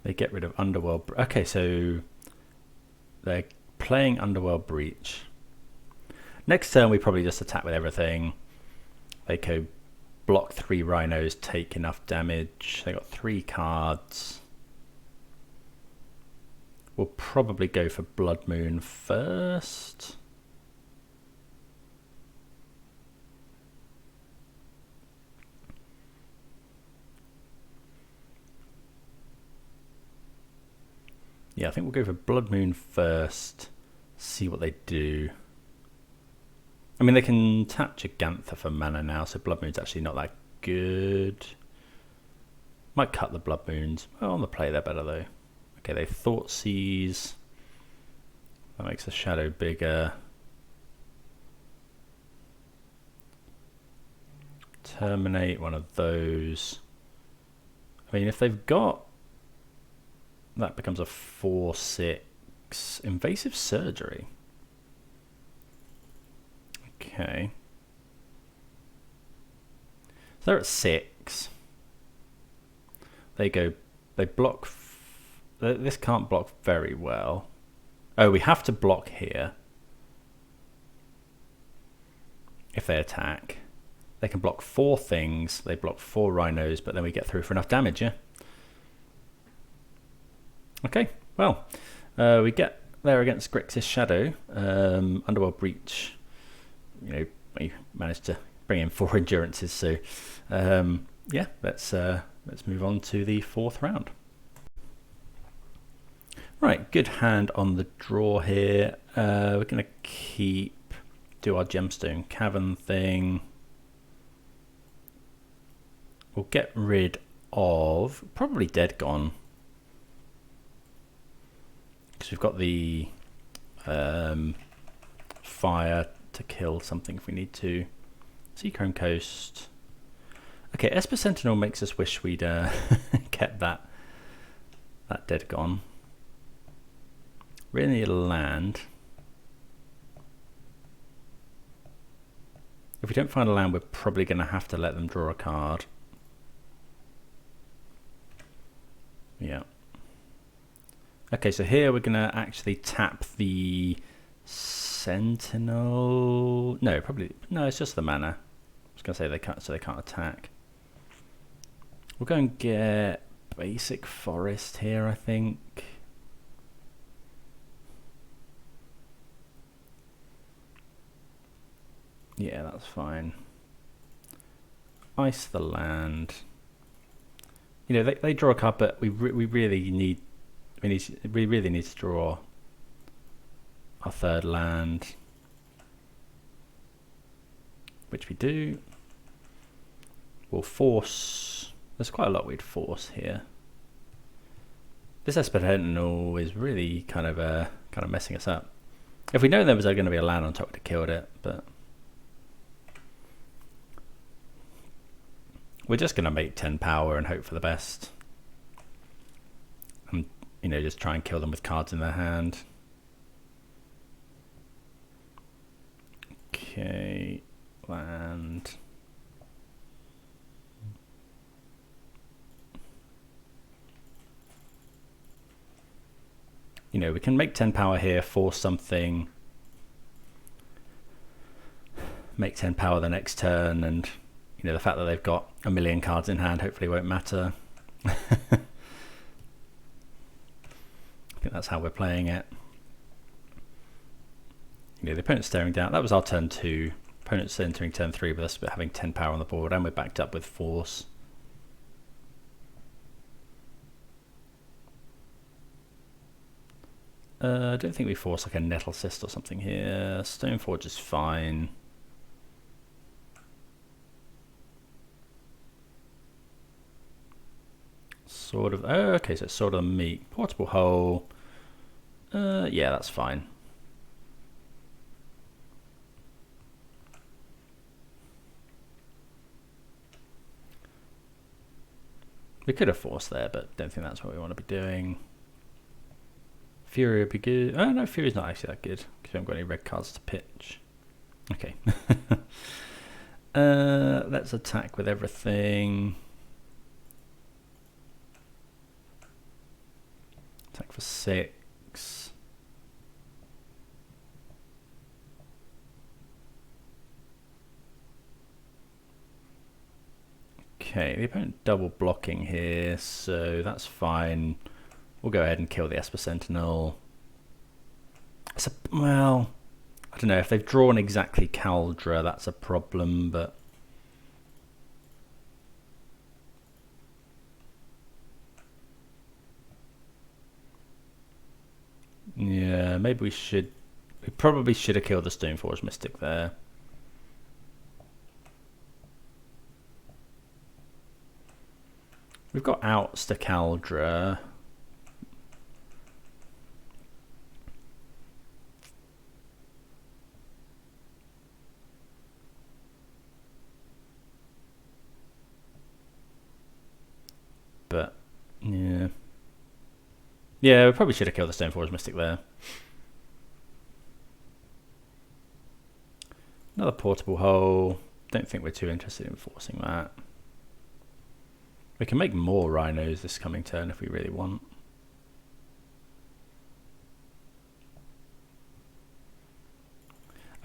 They get rid of Underworld. Okay, so they're playing Underworld Breach. Next turn, we probably just attack with everything. They go block 3 Rhinos, take enough damage. They got 3 cards. We'll probably go for Blood Moon first. Yeah, I think we'll go for Blood Moon first. See what they do. I mean, they can tap Gigantha for mana now, so Blood Moon's actually not that good. Might cut the Blood Moons. Oh, on the play they're better though. Okay, they Thoughtseize. That makes the shadow bigger. Terminate one of those. I mean, if they've got... That becomes a 4/6. Invasive Surgery. Okay. So they're at 6. They block. This can't block very well. Oh, we have to block here. If they attack. They can block 4 things. They block 4 Rhinos, but then we get through for enough damage, yeah? Okay, well, we get there against Grixis Shadow. Underworld Breach, you know, we managed to bring in 4 endurances, so yeah, let's move on to the 4th round. Right, good hand on the draw here. We're going to do our Gemstone Cavern thing. We'll get rid of probably Dead Gone, because we've got the fire to kill something if we need to. Seachrome Coast. Okay, Esper Sentinel makes us wish we'd kept that Dead Gone. Really need a land. If we don't find a land, we're probably going to have to let them draw a card. Yeah. Okay, so here we're going to actually tap the Sentinel. No, probably no. It's just the mana. I was going to say they can't, so they can't attack. We'll go and get basic forest here, I think. Yeah, that's fine. Ice the land. You know, they draw a card, but we really need. We really need to draw our 3rd land, which we do. We'll force. There's quite a lot we'd force here. This Esper Sentinel is really kind of messing us up. If we know there was going to be a land on top, we'd have killed it, but we're just going to make 10 power and hope for the best. And, you know, just try and kill them with cards in their hand. Okay, land. You know, we can make 10 power here, force something, make 10 power the next turn, and you know, the fact that they've got a million cards in hand hopefully won't matter. I think that's how we're playing it. You know, the opponent's staring down. That was our turn 2. Opponent's entering turn 3 with us having 10 power on the board, and we're backed up with force. I don't think we force like a Nettle Cyst or something here. Stoneforge is fine. Sword of... Oh, okay, so it's Sword of the Meat. Portable Hole. Yeah, that's fine. We could have forced there, but don't think that's what we want to be doing. Fury would be good. Oh no, Fury's not actually that good because we haven't got any red cards to pitch. Okay. Let's attack with everything. Attack for 6. Okay, the opponent double blocking here, so that's fine. We'll go ahead and kill the Esper Sentinel. Well, I don't know, if they've drawn exactly Caldra, that's a problem, but... yeah, maybe we should... we probably should have killed the Stoneforge Mystic there. We've got outs to Caldra. But, yeah. Yeah, we probably should have killed the Stoneforge Mystic there. Another portable hole. Don't think we're too interested in forcing that. We can make more Rhinos this coming turn if we really want.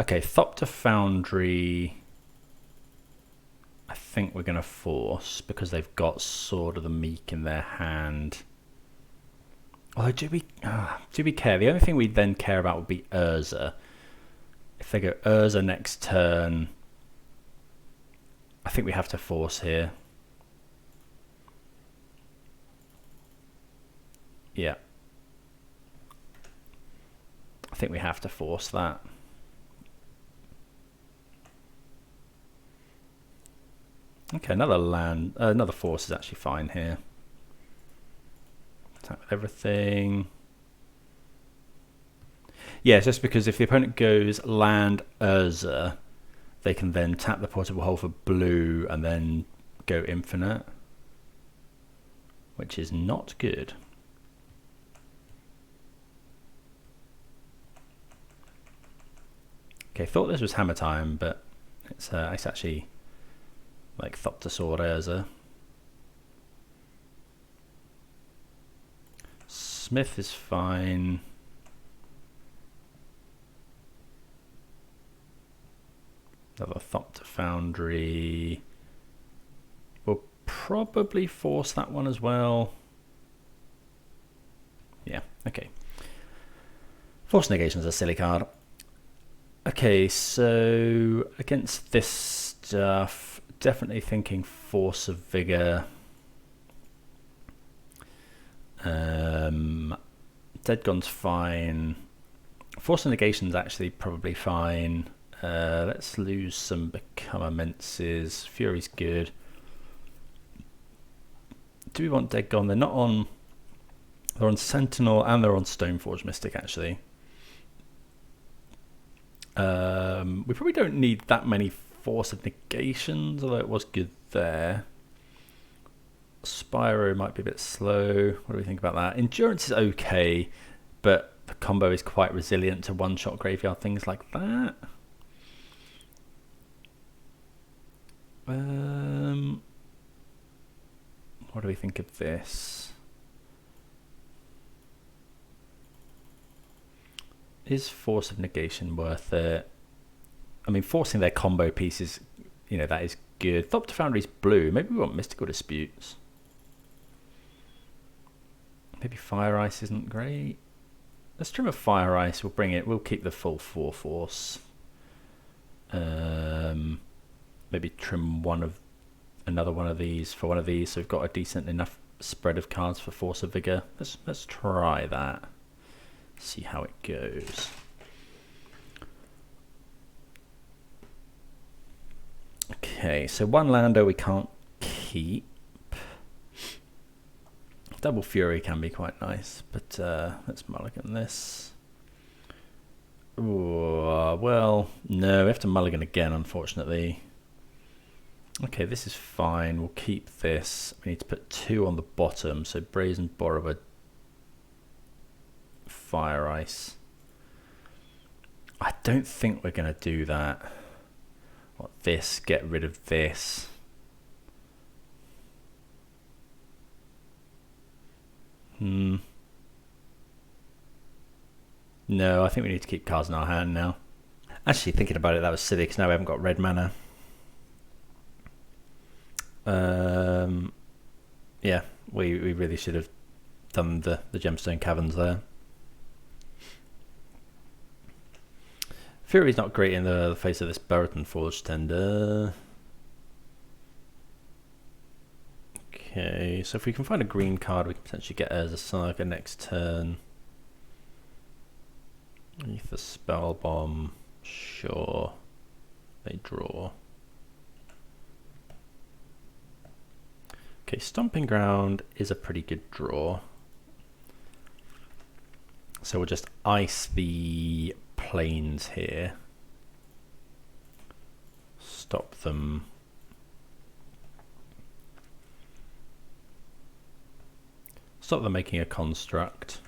Okay, Thopter Foundry. I think we're going to force because they've got Sword of the Meek in their hand. Although, do we care? The only thing we then care about would be Urza. If they go Urza next turn, I think we have to force here. Yeah. I think we have to force that. Okay, another land, another force is actually fine here. Attack with everything. Yeah, it's just because if the opponent goes land Urza, they can then tap the portable hole for blue and then go infinite, which is not good. Okay, thought this was hammer time, but it's actually like Thopter Sword Urza. Smith is fine. Another Thopter Foundry. We'll probably force that one as well. Yeah, okay. Force Negation is a silly card. Okay, so against this stuff, definitely thinking Force of Vigor. Dead Gone's fine. Force of Negation's actually probably fine. Let's lose some Become Immenses. Fury's good. Do we want Dead Gone? They're not on... they're on Sentinel and they're on Stoneforge Mystic, actually. We probably don't need that many Force of Negations, although it was good there. Spyro might be a bit slow. What do we think about that? Endurance is okay, but the combo is quite resilient to one-shot graveyard, things like that. What do we think of this? Is Force of Negation worth it? I mean, forcing their combo pieces, you know, that is good. Thopter Foundry's blue. Maybe we want Mystical Disputes. Maybe Fire Ice isn't great. Let's trim a Fire Ice. We'll bring it. We'll keep the full 4 force. Maybe trim another one of these for one of these, so we've got a decent enough spread of cards for Force of Vigor. Let's try that. See how it goes. Okay, so one lander we can't keep. Double Fury can be quite nice, but let's mulligan this. Ooh, well, no, we have to mulligan again, unfortunately. Okay, this is fine. We'll keep this. We need to put 2 on the bottom, so Brazen Borrower fire ice. I don't think we're going to do that. What, this, get rid of this. No, I think we need to keep cards in our hand now. Actually, thinking about it, that was silly because now we haven't got red mana. Yeah, we really should have done the gemstone caverns there. Fury's not great in the face of this Burton Forge Tender. Okay, so if we can find a green card, we can potentially get Urza Saga next turn. Ether Spell Bomb, sure. They draw. Okay, Stomping Ground is a pretty good draw. So we'll just ice the planes here. Stop them. Stop them making a construct.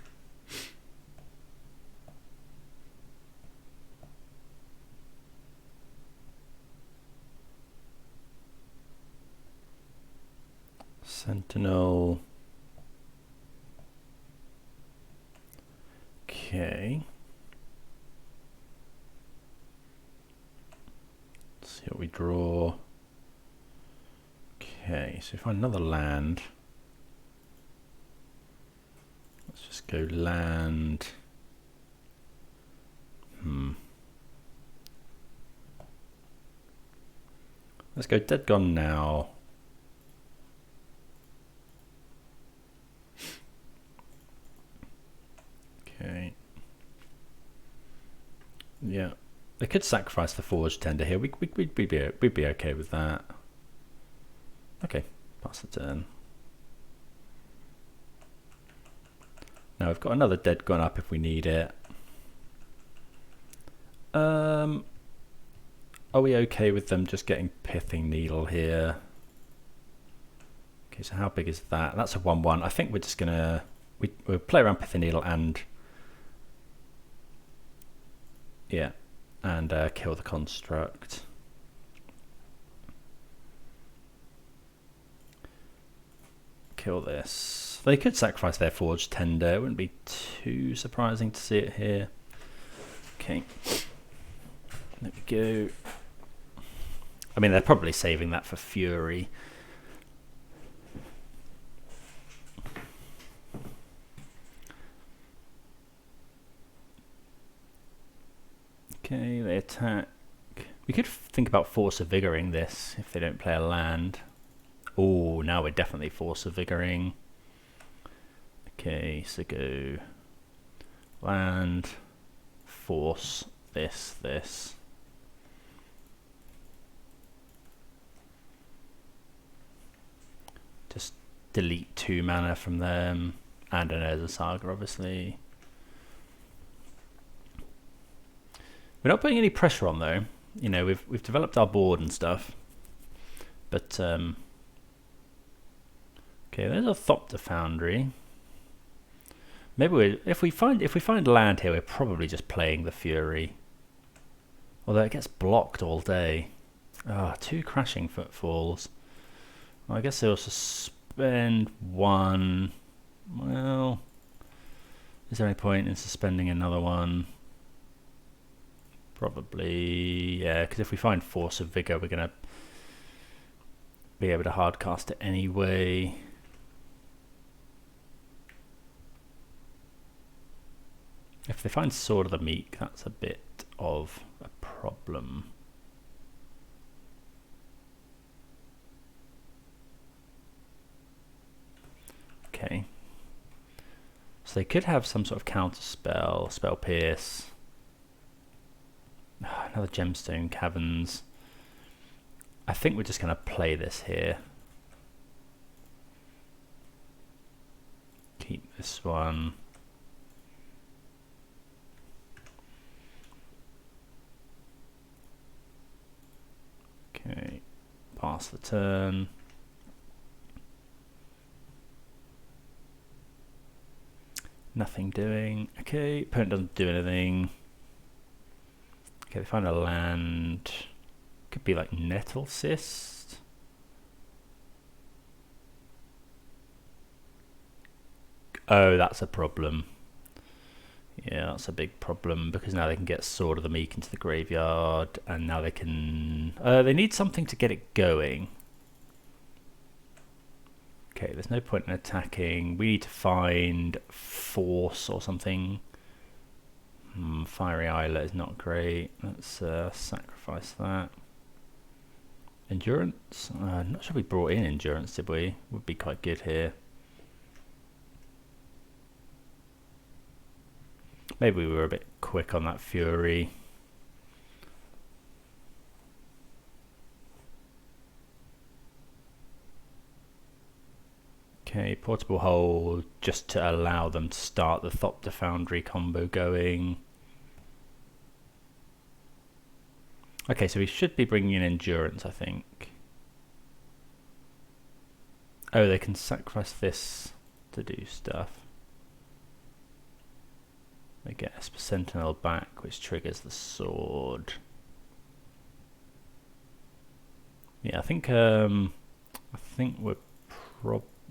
Sentinel. Okay. Let's see what we draw. Okay, so we find another land. Let's just go land. Let's go Dead Gone now. Okay. Yeah, they could sacrifice the Forge Tender here. We'd be okay with that. Okay, pass the turn. Now we've got another Dead Gone up if we need it. Are we okay with them just getting Pithing Needle here? Okay, so how big is that? That's a 1/1. I think we're just gonna we'll play around Pithing Needle and yeah, and kill the construct. Kill this. They could sacrifice their Forge Tender. It wouldn't be too surprising to see it here. Okay. There we go. I mean, they're probably saving that for Fury. Okay, they attack. We could think about Force of Vigoring this if they don't play a land. Oh, now we're definitely Force of Vigoring. Okay, so go land, force, this. Just delete 2 mana from them and an Urza Saga, obviously. We're not putting any pressure on though. You know, we've developed our board and stuff, but okay, there's a Thopter Foundry. Maybe if we find land here, we're probably just playing the Fury. Although it gets blocked all day. Ah, 2 Crashing Footfalls. Well, I guess they'll suspend 1. Well, is there any point in suspending another one? Probably, yeah, because if we find Force of Vigor, we're going to be able to hardcast it anyway. If they find Sword of the Meek, that's a bit of a problem. Okay. So they could have some sort of counter spell, Spell Pierce. Another Gemstone Caverns. I think we're just going to play this here. Keep this one. Okay, pass the turn. Nothing doing. Okay, opponent doesn't do anything. Okay, they find a land. Could be like Nettle Cyst. Oh, that's a problem. Yeah, that's a big problem because now they can get Sword of the Meek into the graveyard, and now they can. They need something to get it going. Okay, there's no point in attacking. We need to find Force or something. Fiery Islet is not great. Let's sacrifice that. Endurance? Not sure we brought in Endurance, did we? Would be quite good here. Maybe we were a bit quick on that Fury. Okay, Portable Hold just to allow them to start the Thopter Foundry combo going. Okay, so we should be bringing in Endurance, I think. Oh, they can sacrifice this to do stuff. They get Esper Sentinel back, which triggers the sword. Yeah, I think we're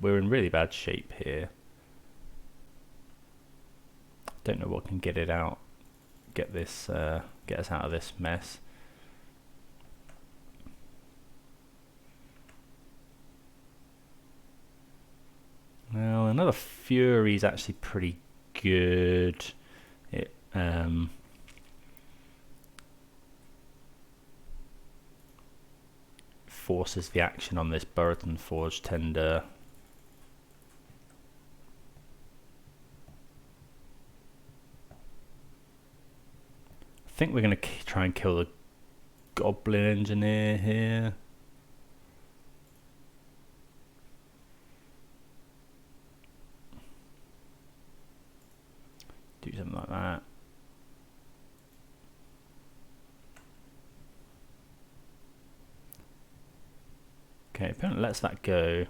in really bad shape here. Don't know what can get it out, get us out of this mess. Well, another Fury is actually pretty good. It forces the action on this Burton Forge Tender. I think we're going to try and kill the Goblin Engineer here. Do something like that. Okay, opponent lets that go.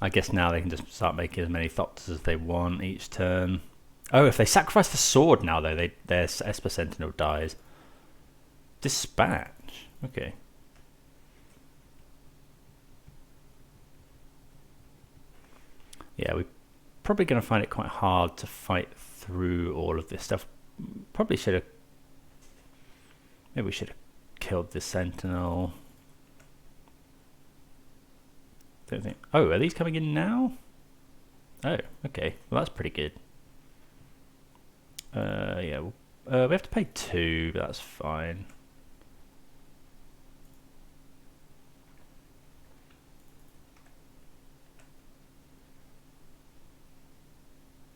I guess now they can just start making as many Thopters as they want each turn. Oh, if they sacrifice the sword now though, their Esper Sentinel dies. Dispatch. Okay. Yeah, we're probably going to find it quite hard to fight through all of this stuff. Probably should have. Maybe we should have killed the Sentinel. Don't think. Oh, are these coming in now? Oh, okay. Well, that's pretty good. Yeah, we have to pay 2, but that's fine.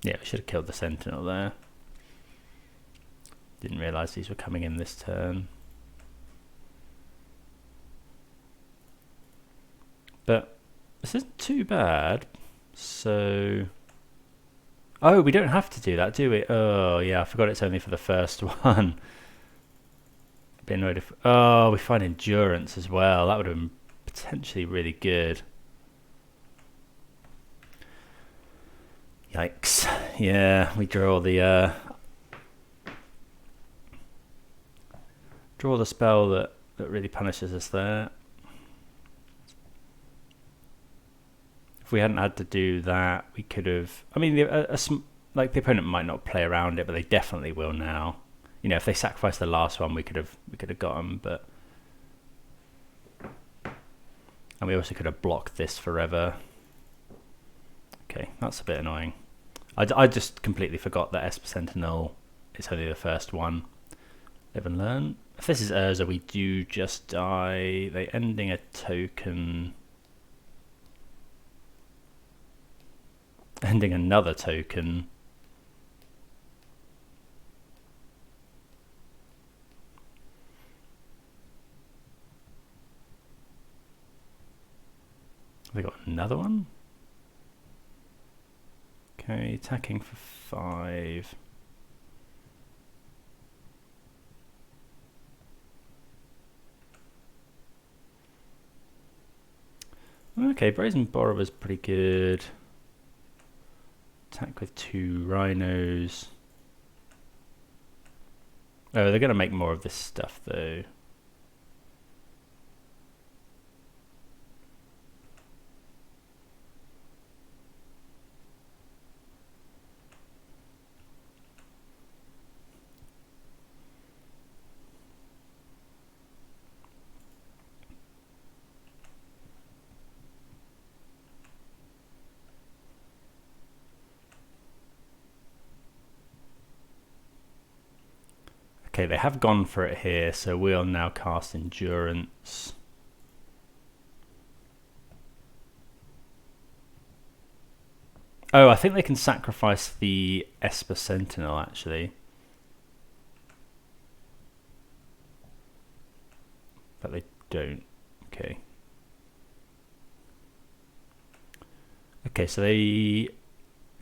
Yeah, we should have killed the Sentinel there. Didn't realise these were coming in this turn. But this isn't too bad. So... Oh, we don't have to do that, do we? Oh, yeah, I forgot it's only for the first one. Be annoyed if... Oh, we find Endurance as well. That would have been potentially really good. Yikes. Yeah, we draw the spell that really punishes us there. If we hadn't had to do that, we could have... I mean, like the opponent might not play around it, but they definitely will now. You know, if they sacrificed the last one, we could have got them, but... And we also could have blocked this forever. Okay, that's a bit annoying. I just completely forgot that Esper Sentinel is only the first one. Live and learn. If this is Urza, we do just die. They ending a token. Ending another token. Have they got another one? Okay, attacking for 5. Okay, Brazen Borrower's pretty good. Attack with 2 Rhinos. Oh, they're going to make more of this stuff though. Okay, they have gone for it here, so we'll now cast Endurance. Oh, I think they can sacrifice the Esper Sentinel, actually. But they don't. Okay. Okay, so they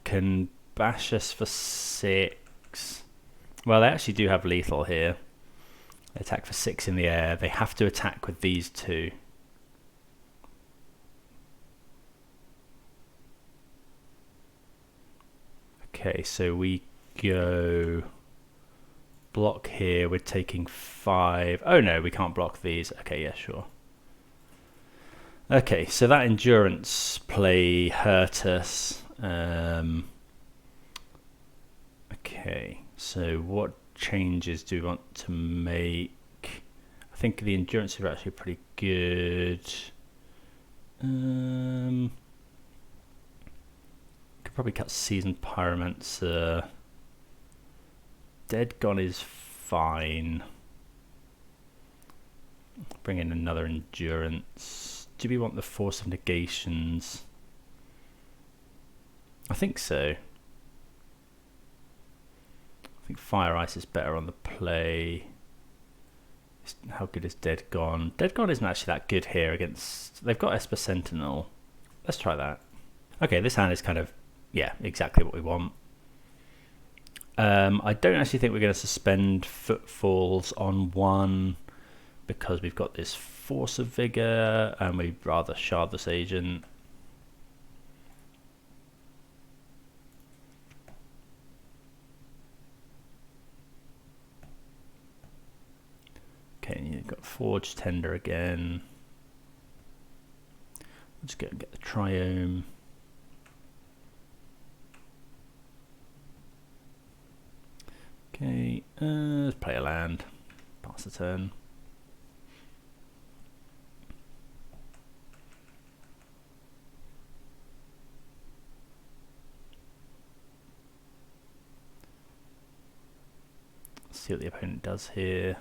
can bash us for 6. Well, they actually do have lethal here. They attack for 6 in the air. They have to attack with these 2. Okay, so we go block here. We're taking 5. Oh no, we can't block these. Okay, yeah, sure. Okay, so that endurance play hurt us. Okay, so what changes do we want to make? I think the endurance is actually pretty good. Could probably cut Seasoned Pyromancer. Dead Gone is fine. Bring in another endurance. Do we want the Force of Negations? I think so. I think Fire Ice is better on the play. How good is Dead Gone? Dead Gone isn't actually that good here against... They've got Esper Sentinel. Let's try that. Okay, this hand is kind of, yeah, exactly what we want. I don't actually think we're going to suspend Footfalls on 1 because we've got this Force of Vigor and we'd rather shard this agent. Okay, you've got Forge Tender again. Let's go and get the Triome. Okay, let's play a land. Pass the turn. Let's see what the opponent does here.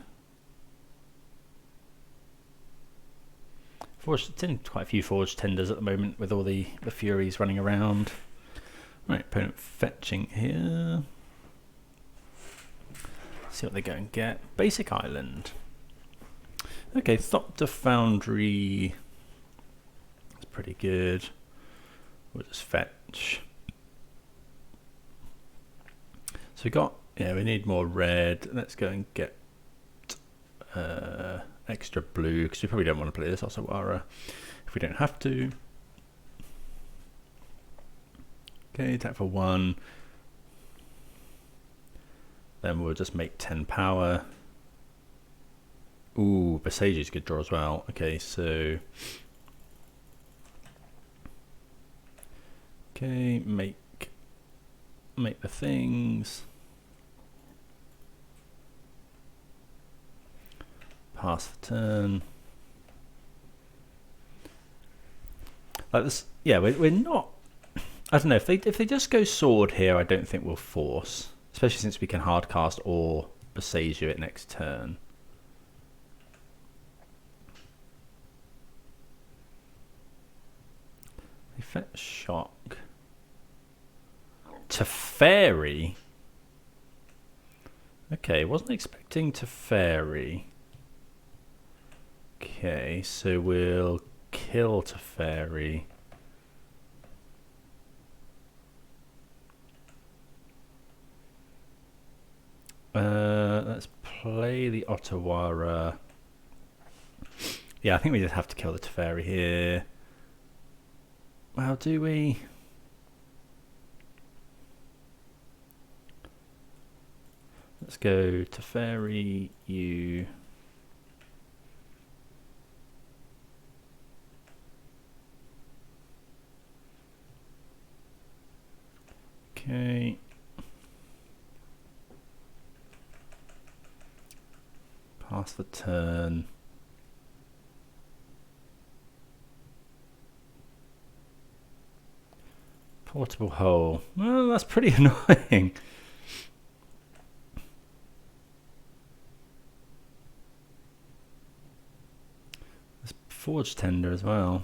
It's in quite a few Forged Tenders at the moment with all the Furies running around. Right, opponent fetching here. See what they go and get. Basic Island. Okay, Thopter Foundry. That's pretty good. We'll just fetch. So we got, yeah, we need more red. Let's go and get extra blue because we probably don't want to play this Osawara if we don't have to. Okay, attack for 1. Then we'll just make 10 power. Ooh, Besage is a good draw as well. Okay, so okay, make the things. Pass the turn. Like this, yeah. We're not. I don't know if they just go sword here. I don't think we'll force, especially since we can hard cast or Besage you it next turn. They fetch shock. Teferi. Okay, wasn't expecting Teferi. Okay, so we'll kill Teferi. Let's play the Otawara. Yeah, I think we just have to kill the Teferi here. Well, do we? Let's go to Fairy, you. Okay. Pass the turn. Portable hole. Well, that's pretty annoying. There's Forge Tender as well.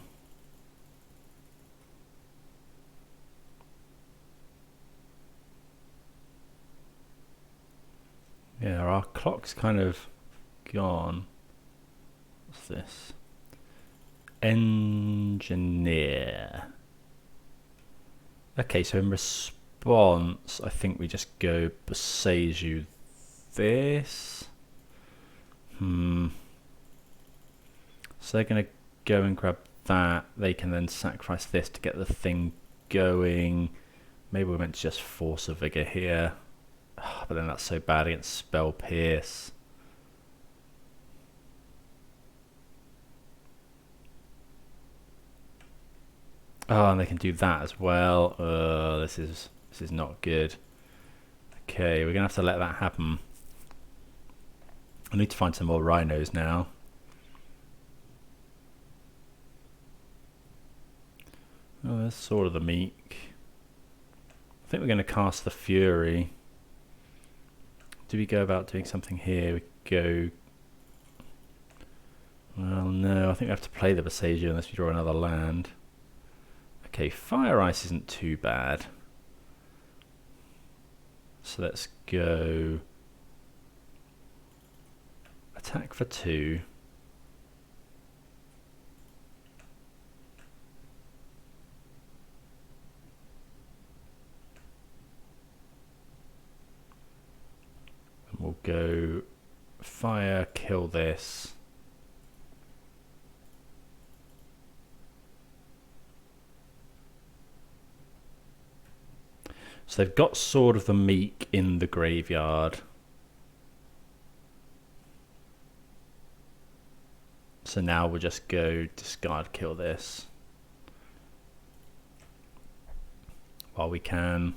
Yeah, our clock's kind of gone. What's this? Engineer. Okay, so in response, I think we just go Beseju this. So they're going to go and grab that. They can then sacrifice this to get the thing going. Maybe we're meant to just force a vigor here. But then that's so bad against Spell Pierce. Oh, and they can do that as well. This is not good. Okay, we're gonna have to let that happen. I need to find some more rhinos now. Oh, there's Sword of the Meek. I think we're going to cast the Fury. Do we go about doing something here? We go... Well, no, I think we have to play the Beseju unless we draw another land. Okay, Fire Ice isn't too bad. So let's go... Attack for 2. And we'll go fire, kill this. So they've got Sword of the Meek in the graveyard. So now we'll just go discard, kill this. While we can.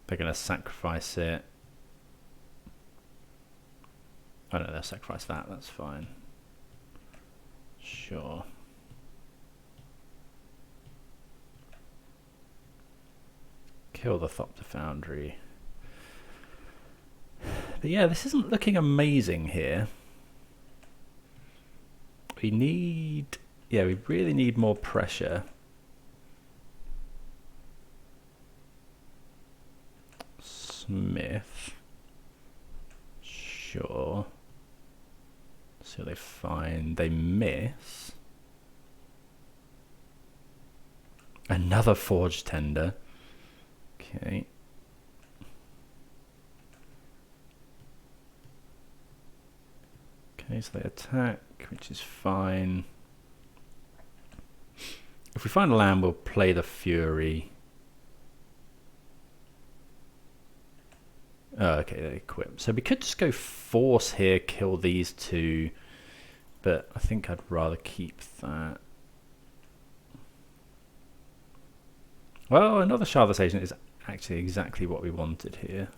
They're going to sacrifice it. Oh no, they'll sacrifice that, that's fine. Sure. Kill the Thopter Foundry. But yeah, this isn't looking amazing here. We need... Yeah, we really need more pressure. Smith. Sure. So they find... They miss. Another Forge Tender. Okay. Okay, so they attack, which is fine. If we find a land, we'll play the Fury. Oh, okay, they equip. So we could just go force here, kill these two, but I think I'd rather keep that. Well, another Shardless Agent is actually exactly what we wanted here.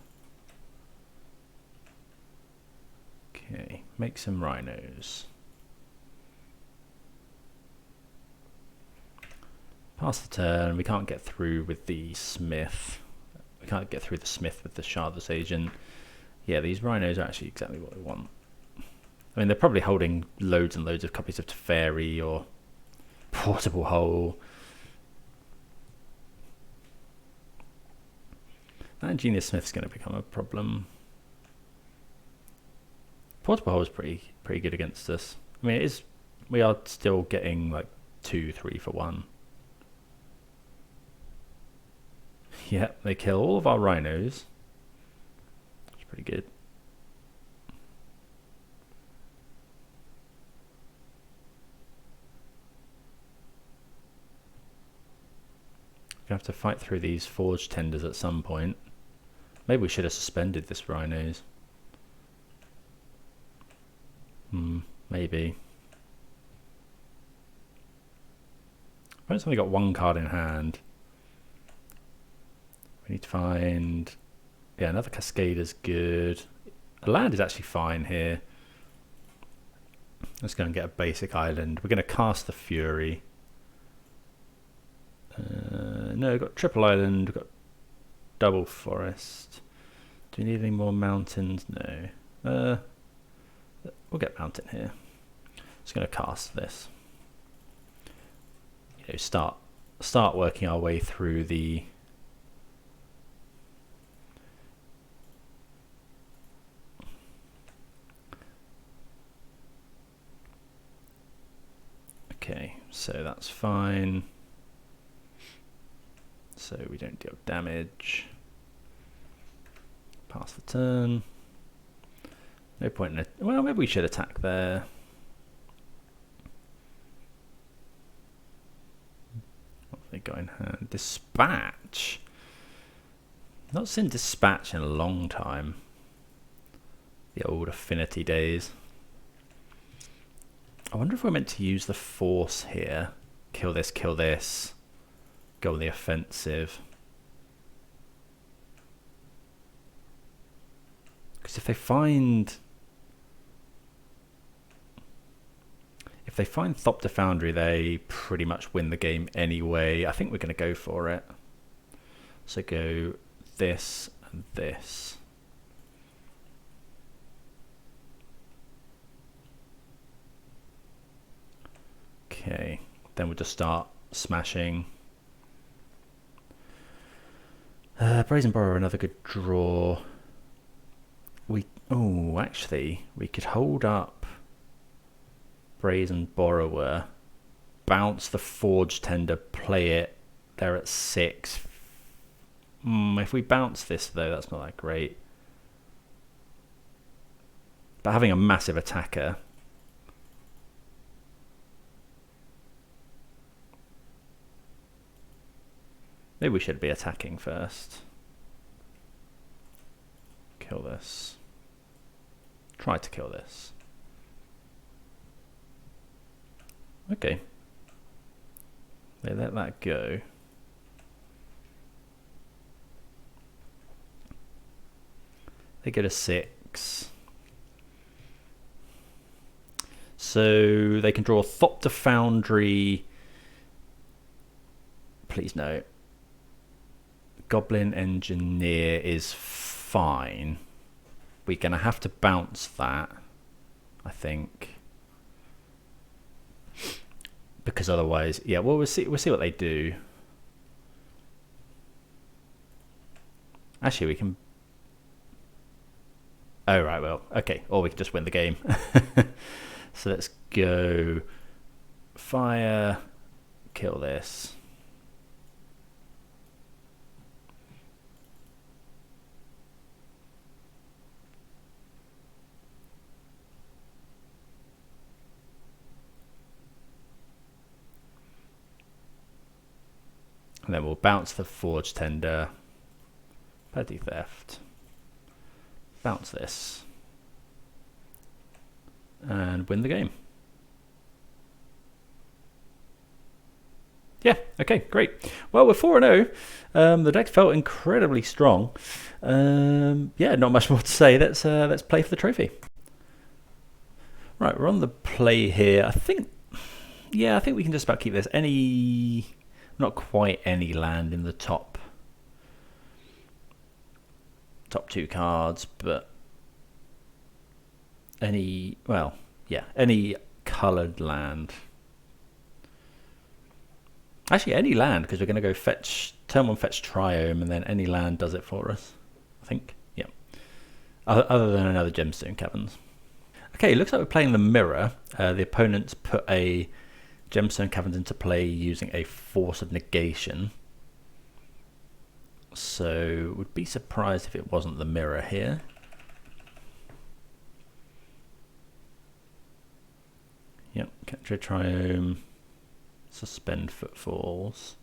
Okay, make some rhinos. Pass the turn. We can't get through with the Smith. We can't get through the Smith with the Shardless Agent. Yeah, these rhinos are actually exactly what we want. I mean, they're probably holding loads and loads of copies of Teferi or Portable Hole. That Ingenious Smith's going to become a problem. Portable Hole is pretty good against us. I mean, it is. We are still getting like 2, 3 for 1. Yeah, they kill all of our rhinos. It's pretty good. Gonna have to fight through these forge tenders at some point. Maybe we should have suspended this Rhinos. Maybe. Opponent's only got one card in hand. We need to find... Yeah, another Cascader's good. A land is actually fine here. Let's go and get a basic island. We're going to cast the Fury. No, we've got triple island. We've got double forest. Do we need any more mountains? No. We'll get mountain here. Just going to cast this. You know, start working our way through the... Okay, so that's fine. So we don't deal damage. Pass the turn. No point in it. Well, maybe we should attack there. What have they got in hand? Dispatch. Not seen Dispatch in a long time. The old Affinity days. I wonder if we're meant to use the Force here. Kill this, kill this. Go on the offensive. Because if they find Thopter Foundry, they pretty much win the game anyway. I think we're going to go for it. So go this and this. Okay, then we'll just start smashing. Brazen Borrower, another good draw. Actually, we could hold up Brazen Borrower, bounce the Forge Tender, play it. They're at 6. If we bounce this, though, that's not that great. But having a massive attacker... Maybe we should be attacking first. Kill this. Try to kill this. Okay. They let that go. They go to 6. So they can draw Thopter Foundry. Please no. Goblin Engineer is fine. We're going to have to bounce that, I think. Because otherwise, yeah, well, we'll see what they do. Actually, we can... Oh, right, well, okay. Or we can just win the game. So let's go fire, kill this. And then we'll bounce the Forge Tender, Petty Theft, bounce this, and win the game. Yeah, okay, great. Well, we're 4-0. The deck felt incredibly strong. Yeah, not much more to say. Let's play for the trophy. Right, we're on the play here. I think we can just about keep this. Not quite any land in the top 2 cards, but any coloured land. Actually, any land, because we're going to go turn 1 fetch Triome, and then any land does it for us, I think. Yeah. Other than another Gemstone Caverns. Okay, it looks like we're playing the Mirror. The opponents put a Gemstone Caverns into play using a Force of Negation. So would be surprised if it wasn't the Mirror here. Yep, capture Triome, suspend Footfalls.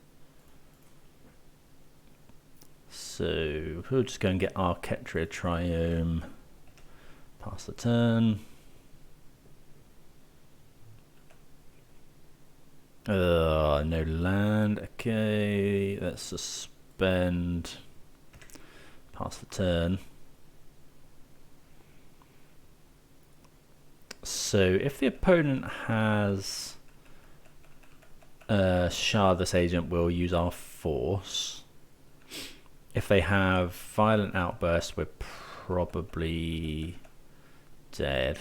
So we'll just go and get our Ketria Triome. Pass the turn. No land. Okay, let's suspend. Pass the turn. So if the opponent has Shardless Agent, we'll use our force. If they have Violent Outburst, we're probably dead.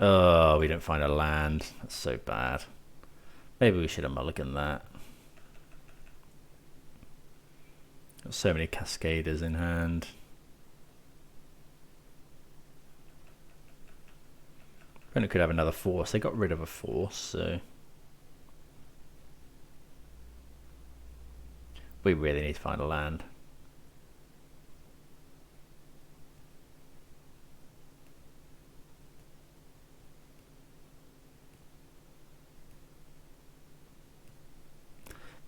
Oh, we don't find a land. That's so bad. Maybe we should have mulliganed that. Got so many Cascaders in hand. Opponent could have another force. They got rid of a force, so we really need to find a land.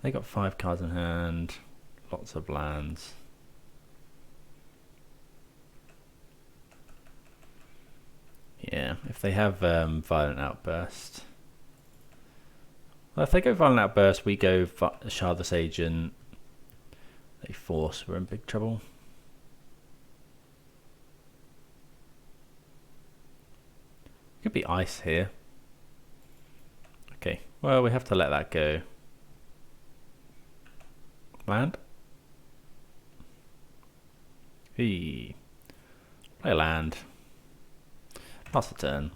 They got 5 cards in hand, lots of lands. Yeah, if they have Violent Outburst. Well, if they go Violent Outburst, we go Shardless Agent. They force, we're in big trouble. Could be ice here. Okay, well, we have to let that go. Land. Hey. Play a land. Pass the turn.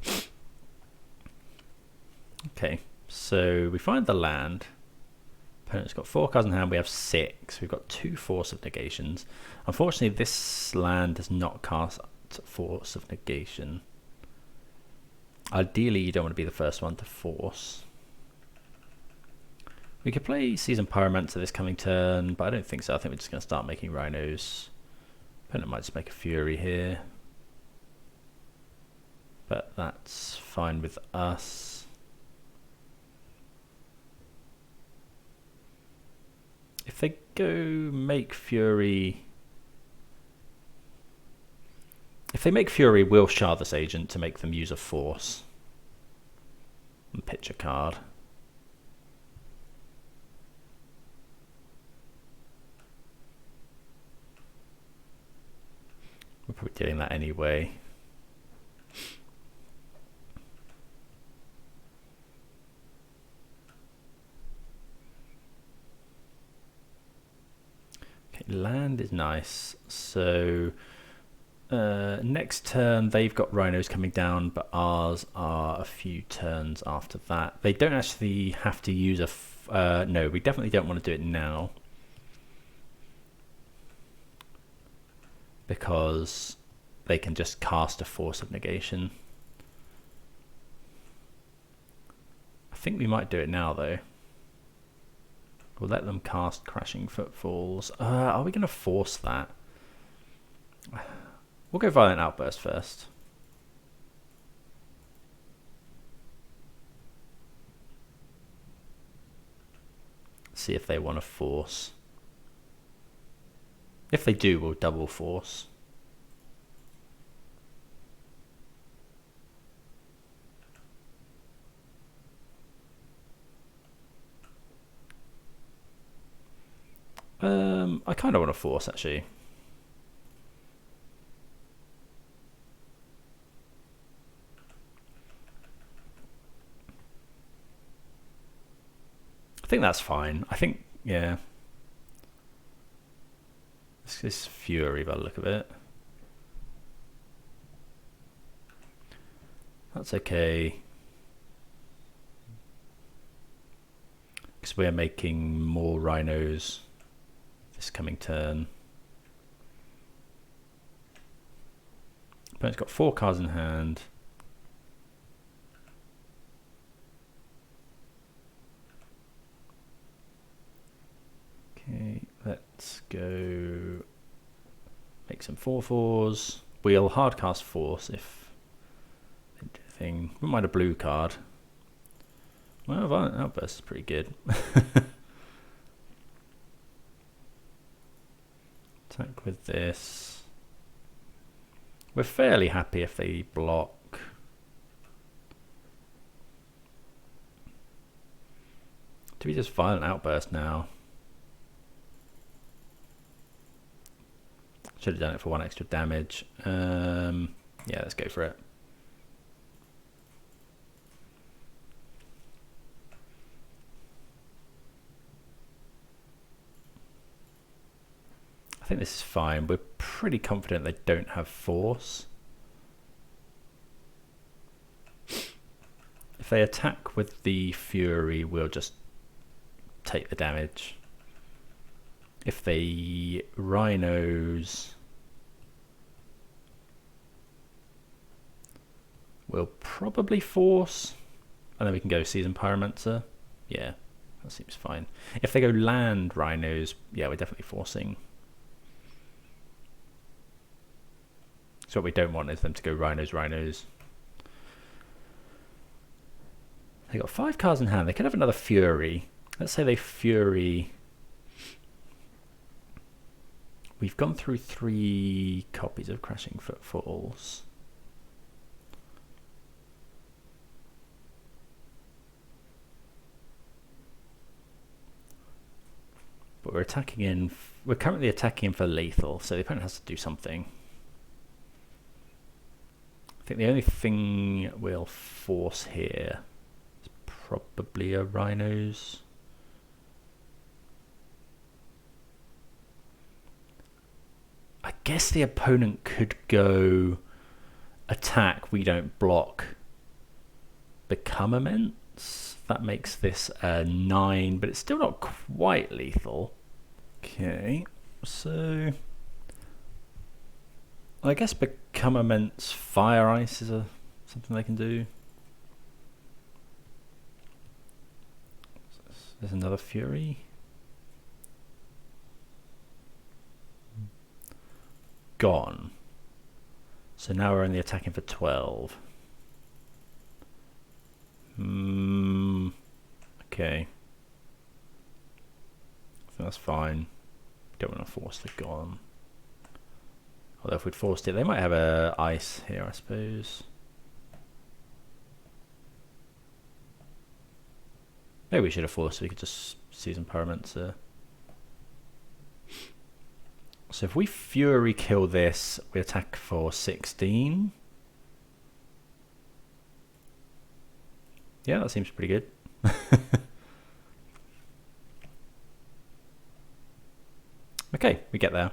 Okay, so we find the land. Opponent's got 4 cards in hand, we have 6. We've got 2 Force of Negations. Unfortunately, this land does not cast Force of Negation. Ideally, you don't want to be the first one to force. We could play Seasoned Pyromancer this coming turn, but I don't think so. I think we're just going to start making Rhinos. Opponent might just make a Fury here. But that's fine with us. If they go make Fury... If they make Fury, we'll Shardless Agent to make them use a force. And pitch a card. We're probably doing that anyway. Okay, land is nice. So next turn they've got Rhinos coming down, but ours are a few turns after that. They don't actually have to use a... no, we definitely don't want to do it now. Because they can just cast a Force of Negation. I think we might do it now though. We'll let them cast Crashing Footfalls. Are we going to force that? We'll go Violent Outburst first. See if they want to force. If they do, we'll double force. I kind of want to force actually. I think that's fine. I think, yeah. This Fury by the look of it. That's okay. Because we're making more Rhinos this coming turn. Opponent's got 4 cards in hand. Okay, let's go make some 4/4s. We'll hardcast Force if they do a thing. Wouldn't mind a blue card. Well, Violent Outburst is pretty good. Attack with this. We're fairly happy if they block. Do we just Violent Outburst now? Should have done it for 1 extra damage. Yeah, let's go for it. I think this is fine. We're pretty confident they don't have force. If they attack with the Fury, we'll just take the damage. If they Rhinos, we'll probably force, and then we can go Seasoned Pyromancer. Yeah, that seems fine. If they go land Rhinos, yeah, we're definitely forcing. So what we don't want is them to go Rhinos. They got 5 cards in hand. They could have another Fury. Let's say they Fury. We've gone through 3 copies of Crashing Footfalls. But we're attacking in. We're currently attacking in for lethal, so the opponent has to do something. I think the only thing we'll force here is probably a Rhinos. I guess the opponent could go attack, we don't block, become immense. That makes this a 9, but it's still not quite lethal. Okay, so I guess become immense fire ice is something they can do. There's another Fury. Gone. So now we're only attacking for 12. Okay. I think that's fine. Don't want to force the Gone. Although if we'd forced it, they might have a ice here, I suppose. Maybe we should have forced so we could just Seasoned Pyromancer. So if we Fury kill this, we attack for 16. Yeah, that seems pretty good. Okay, we get there.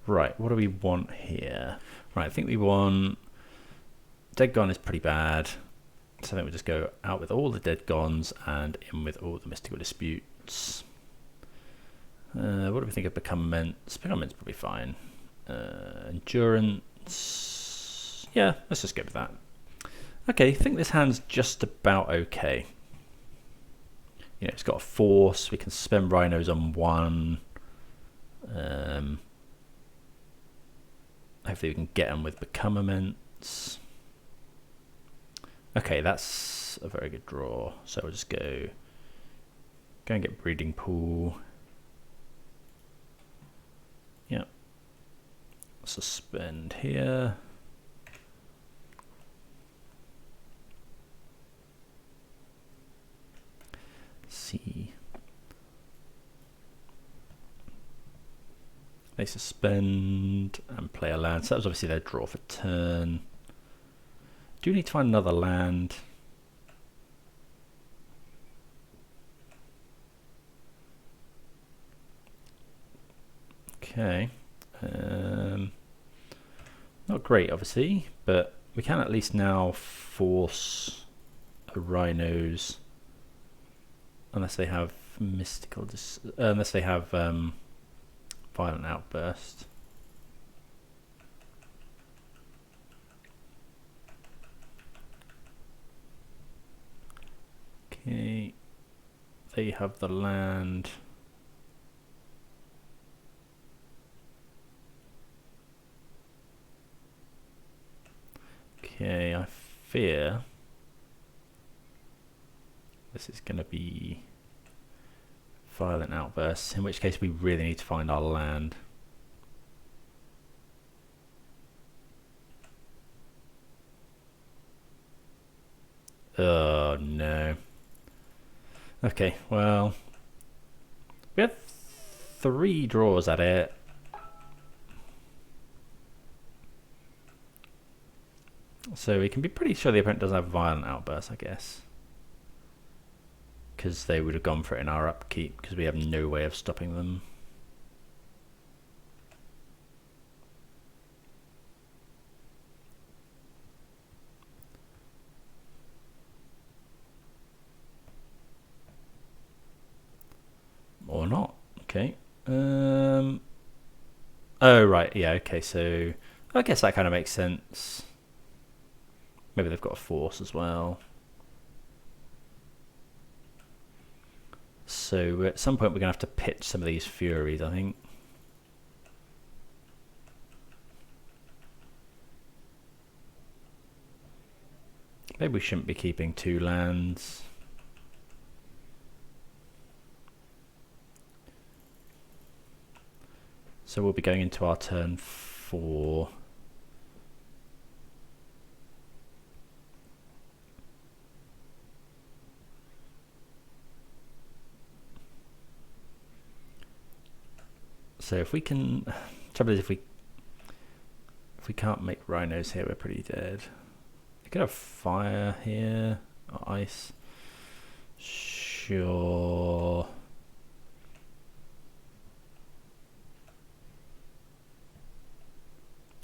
Right, what do we want here? Right, I think we want... Dead Gone is pretty bad. So I think we'll just go out with all the Dead Gones and in with all the Mystical Disputes. What do we think of Become Immense? Become Immense probably fine. Endurance... Yeah, let's just go with that. Okay, I think this hand's just about okay. You know, it's got a force. We can spend Rhinos on 1. Hopefully we can get them with Become Immense. Okay, that's a very good draw. So we'll just go and get Breeding Pool. Yeah. Suspend here. See. They suspend and play a land. So that was obviously their draw for turn. Do we need to find another land? Okay. Not great, obviously, but we can at least now force a Rhinos, unless they have mystical, unless they have Violent Outburst. Okay, they have the land. Okay, I fear This is going to be violent outbursts, in which case we really need to find our land. Oh no. Okay, well, we have 3 draws at it. So we can be pretty sure the opponent doesn't have violent outbursts, I guess. Because they would have gone for it in our upkeep, because we have no way of stopping them. Or not. Okay. Oh, right. Yeah, okay. So I guess that kind of makes sense. Maybe they've got a force as well. So at some point we're going to have to pitch some of these Furies, I think. Maybe we shouldn't be keeping 2 lands. So we'll be going into our turn 4. So if we can, trouble is if we can't make Rhinos here, we're pretty dead. We could have fire here or ice. Sure.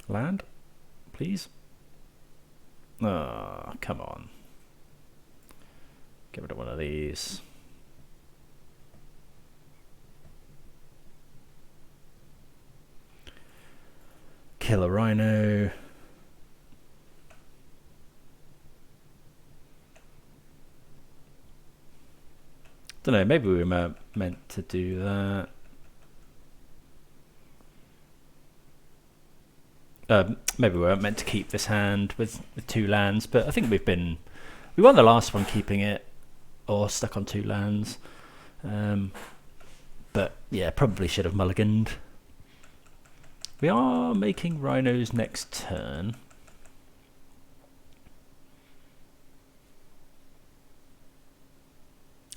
Land, please. Oh, come on. Get rid of one of these. Kill a Rhino. Don't know, maybe we were meant to do that. Maybe we weren't meant to keep this hand with 2 lands, but I think we won the last one keeping it, or stuck on 2 lands. But yeah, probably should have mulliganed. We are making Rhinos next turn.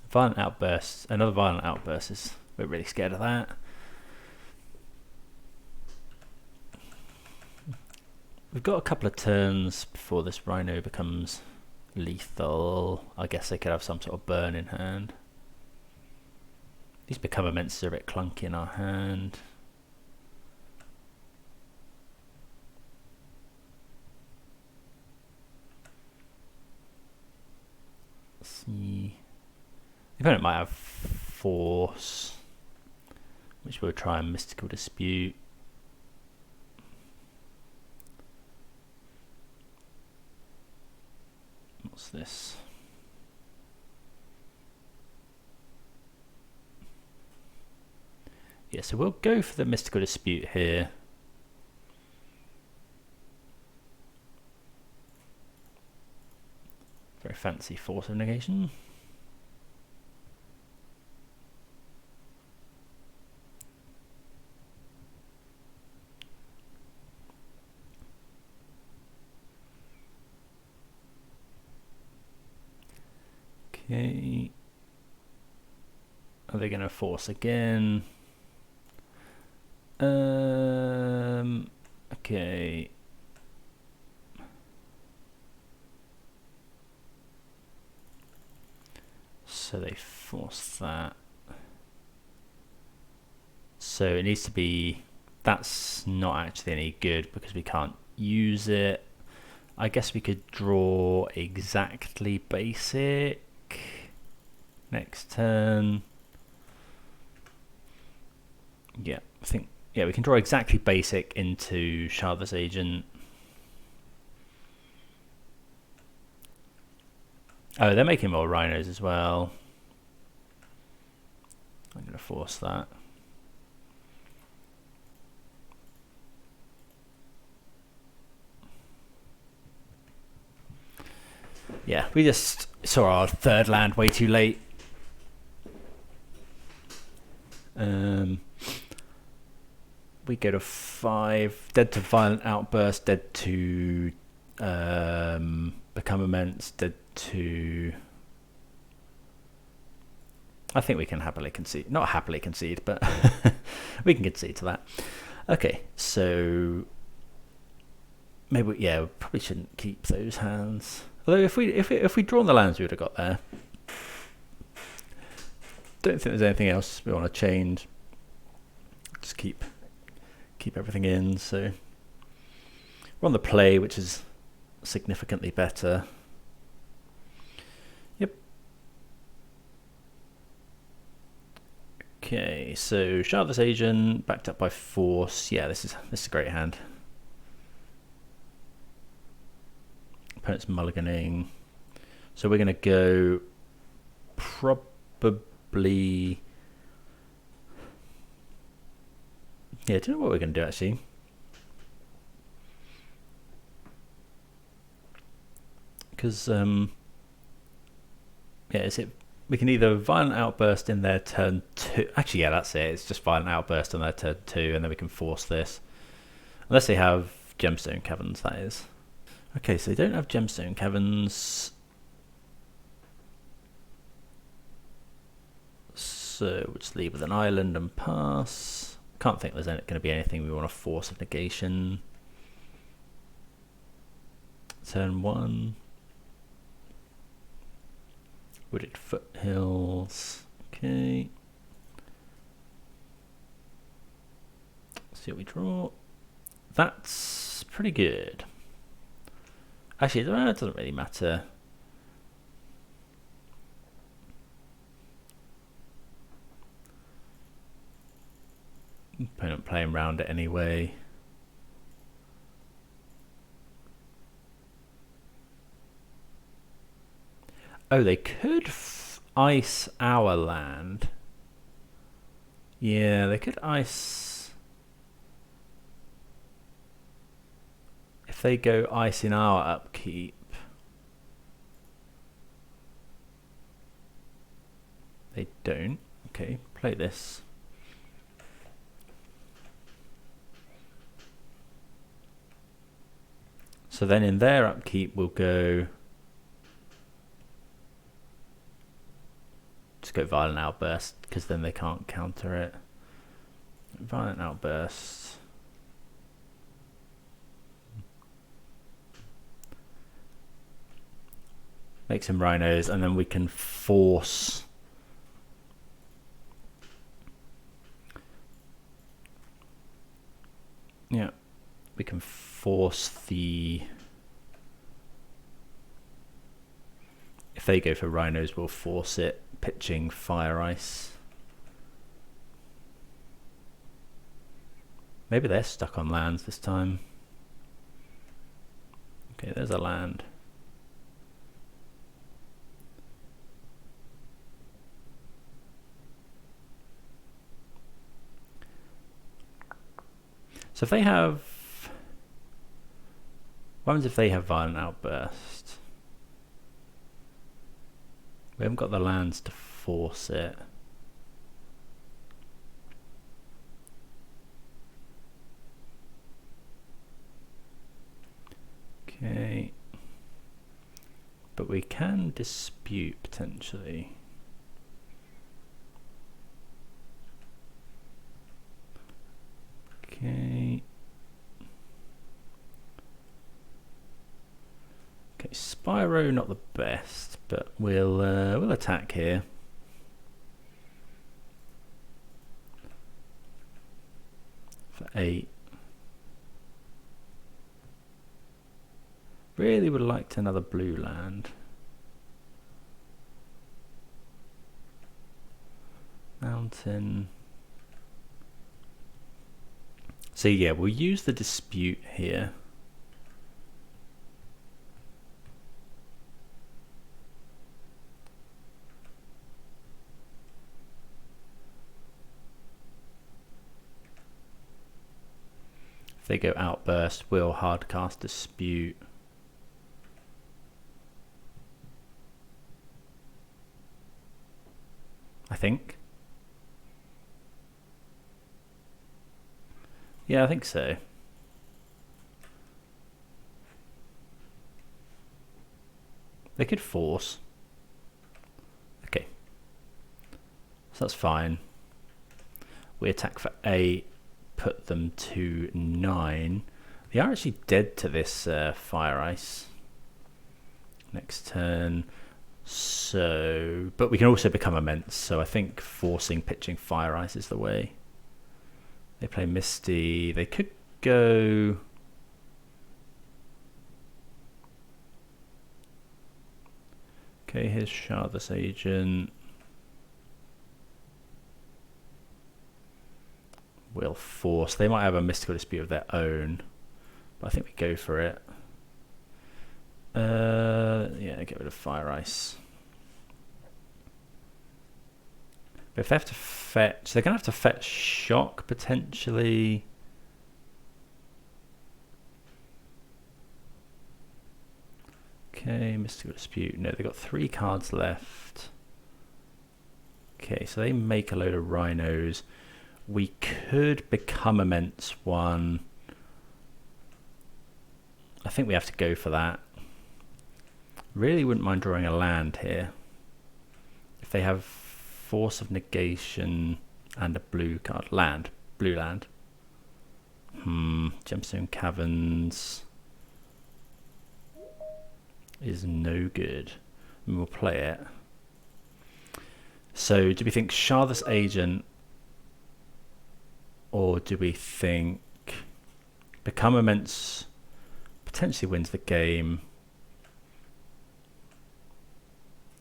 Violent outbursts, another violent outburst we're really scared of that. We've got a couple of turns before this Rhino becomes lethal. I guess they could have some sort of burn in hand. These become immensely a bit clunky in our hand. See, the opponent might have force, which we'll try and mystical dispute. What's this? Yeah, so we'll go for the mystical dispute here. Very fancy force of negation. Okay. Are they going to force again? Okay. So they force that. So it needs to be, that's not actually any good because we can't use it. I guess we could draw exactly basic next turn. Yeah, I think, yeah, we can draw exactly basic into Sharva's Agent. Oh, they're making more Rhinos as well. I'm going to force that. Yeah, we just saw our third land way too late. We go to 5, dead to Violent Outburst, dead to Become Immense, dead to... I think we can happily concede. Not happily concede, but we can concede to that. Okay, so maybe we probably shouldn't keep those hands. Although if we'd drawn the lands, we would have got there. Don't think there's anything else we want to change. Just keep everything in. So we're on the play, which is significantly better. Yep. Okay, so Shardless Agent backed up by Force. Yeah, this is a great hand. Opponent's mulliganing, so we're going to go probably. Yeah, do you know what we're going to do actually? Because is it? We can either Violent Outburst in their turn 2. Actually, yeah, that's it. It's just Violent Outburst in their turn 2, and then we can force this. Unless they have Gemstone Caverns, that is. Okay, so they don't have Gemstone Caverns. So we'll just leave with an island and pass. Can't think there's going to be anything we want to force of negation. Turn 1. Wooded Foothills. Okay. See what we draw. That's pretty good. Actually, it doesn't really matter. Opponent playing around it anyway. Oh, they could ice our land. Yeah, they could ice. If they go ice in our upkeep. They don't. Okay, play this. So then in their upkeep we'll go... Just go Violent Outburst, because then they can't counter it. Violent Outburst. Make some Rhinos, and then we can force... Yeah, we can force the... If they go for Rhinos, we'll force it, pitching Fire Ice. Maybe they're stuck on lands this time. Okay, there's a land. So if they have... What happens if they have Violent Outburst? We haven't got the lands to force it. Okay. But we can dispute potentially. Okay. Okay, Spyro not the best, but we'll attack here. For 8. Really would like to another blue land. Mountain. So yeah, we'll use the dispute here. If they go Outburst, we'll hardcast Dispute. think. Yeah, I think so. They could force. Okay. So that's fine. We attack for 8, put them to 9. They are actually dead to this Fire Ice. Next turn. So, but we can also become immense, so I think forcing pitching Fire Ice is the way. They play Misty. They could go... Okay, here's Shardless Agent. We'll force. They might have a Mystical Dispute of their own, but I think we go for it. Yeah, get rid of Fire Ice. But if they have to fetch, they're going to have to fetch Shock potentially. Okay, Mystical Dispute. No, they've got 3 cards left. Okay, so they make a load of Rhinos. We could become immense one. I think we have to go for that. Really wouldn't mind drawing a land here. If they have Force of Negation and a blue card. Land. Blue land. Gemstone Caverns is no good. And we'll play it. So do we think Shardless Agent, or do we think Become Immense potentially wins the game?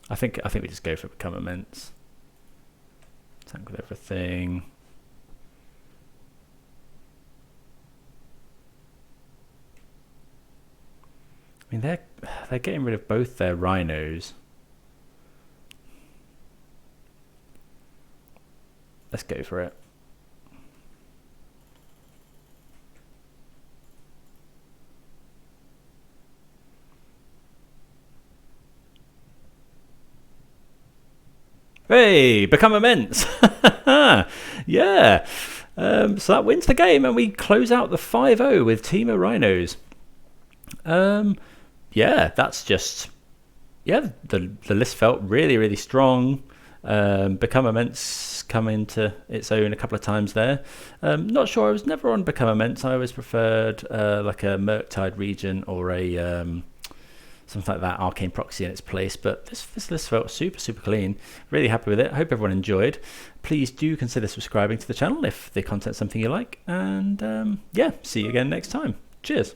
I think we just go for Become Immense. Tank with everything. I mean, they're getting rid of both their Rhinos. Let's go for it. Hey, Become Immense. Yeah. So that wins the game, and we close out the 5-0 with Team of Rhinos. Yeah, that's just... Yeah, the list felt really, really strong. Become Immense come into its own a couple of times there. Not sure, I was never on Become Immense. I always preferred like a Murktide region or a... something like that, Arcane Proxy in its place, but this list felt super, super clean. Really happy with it. I hope everyone enjoyed. Please do consider subscribing to the channel if the content's something you like, and yeah, see you again next time. Cheers.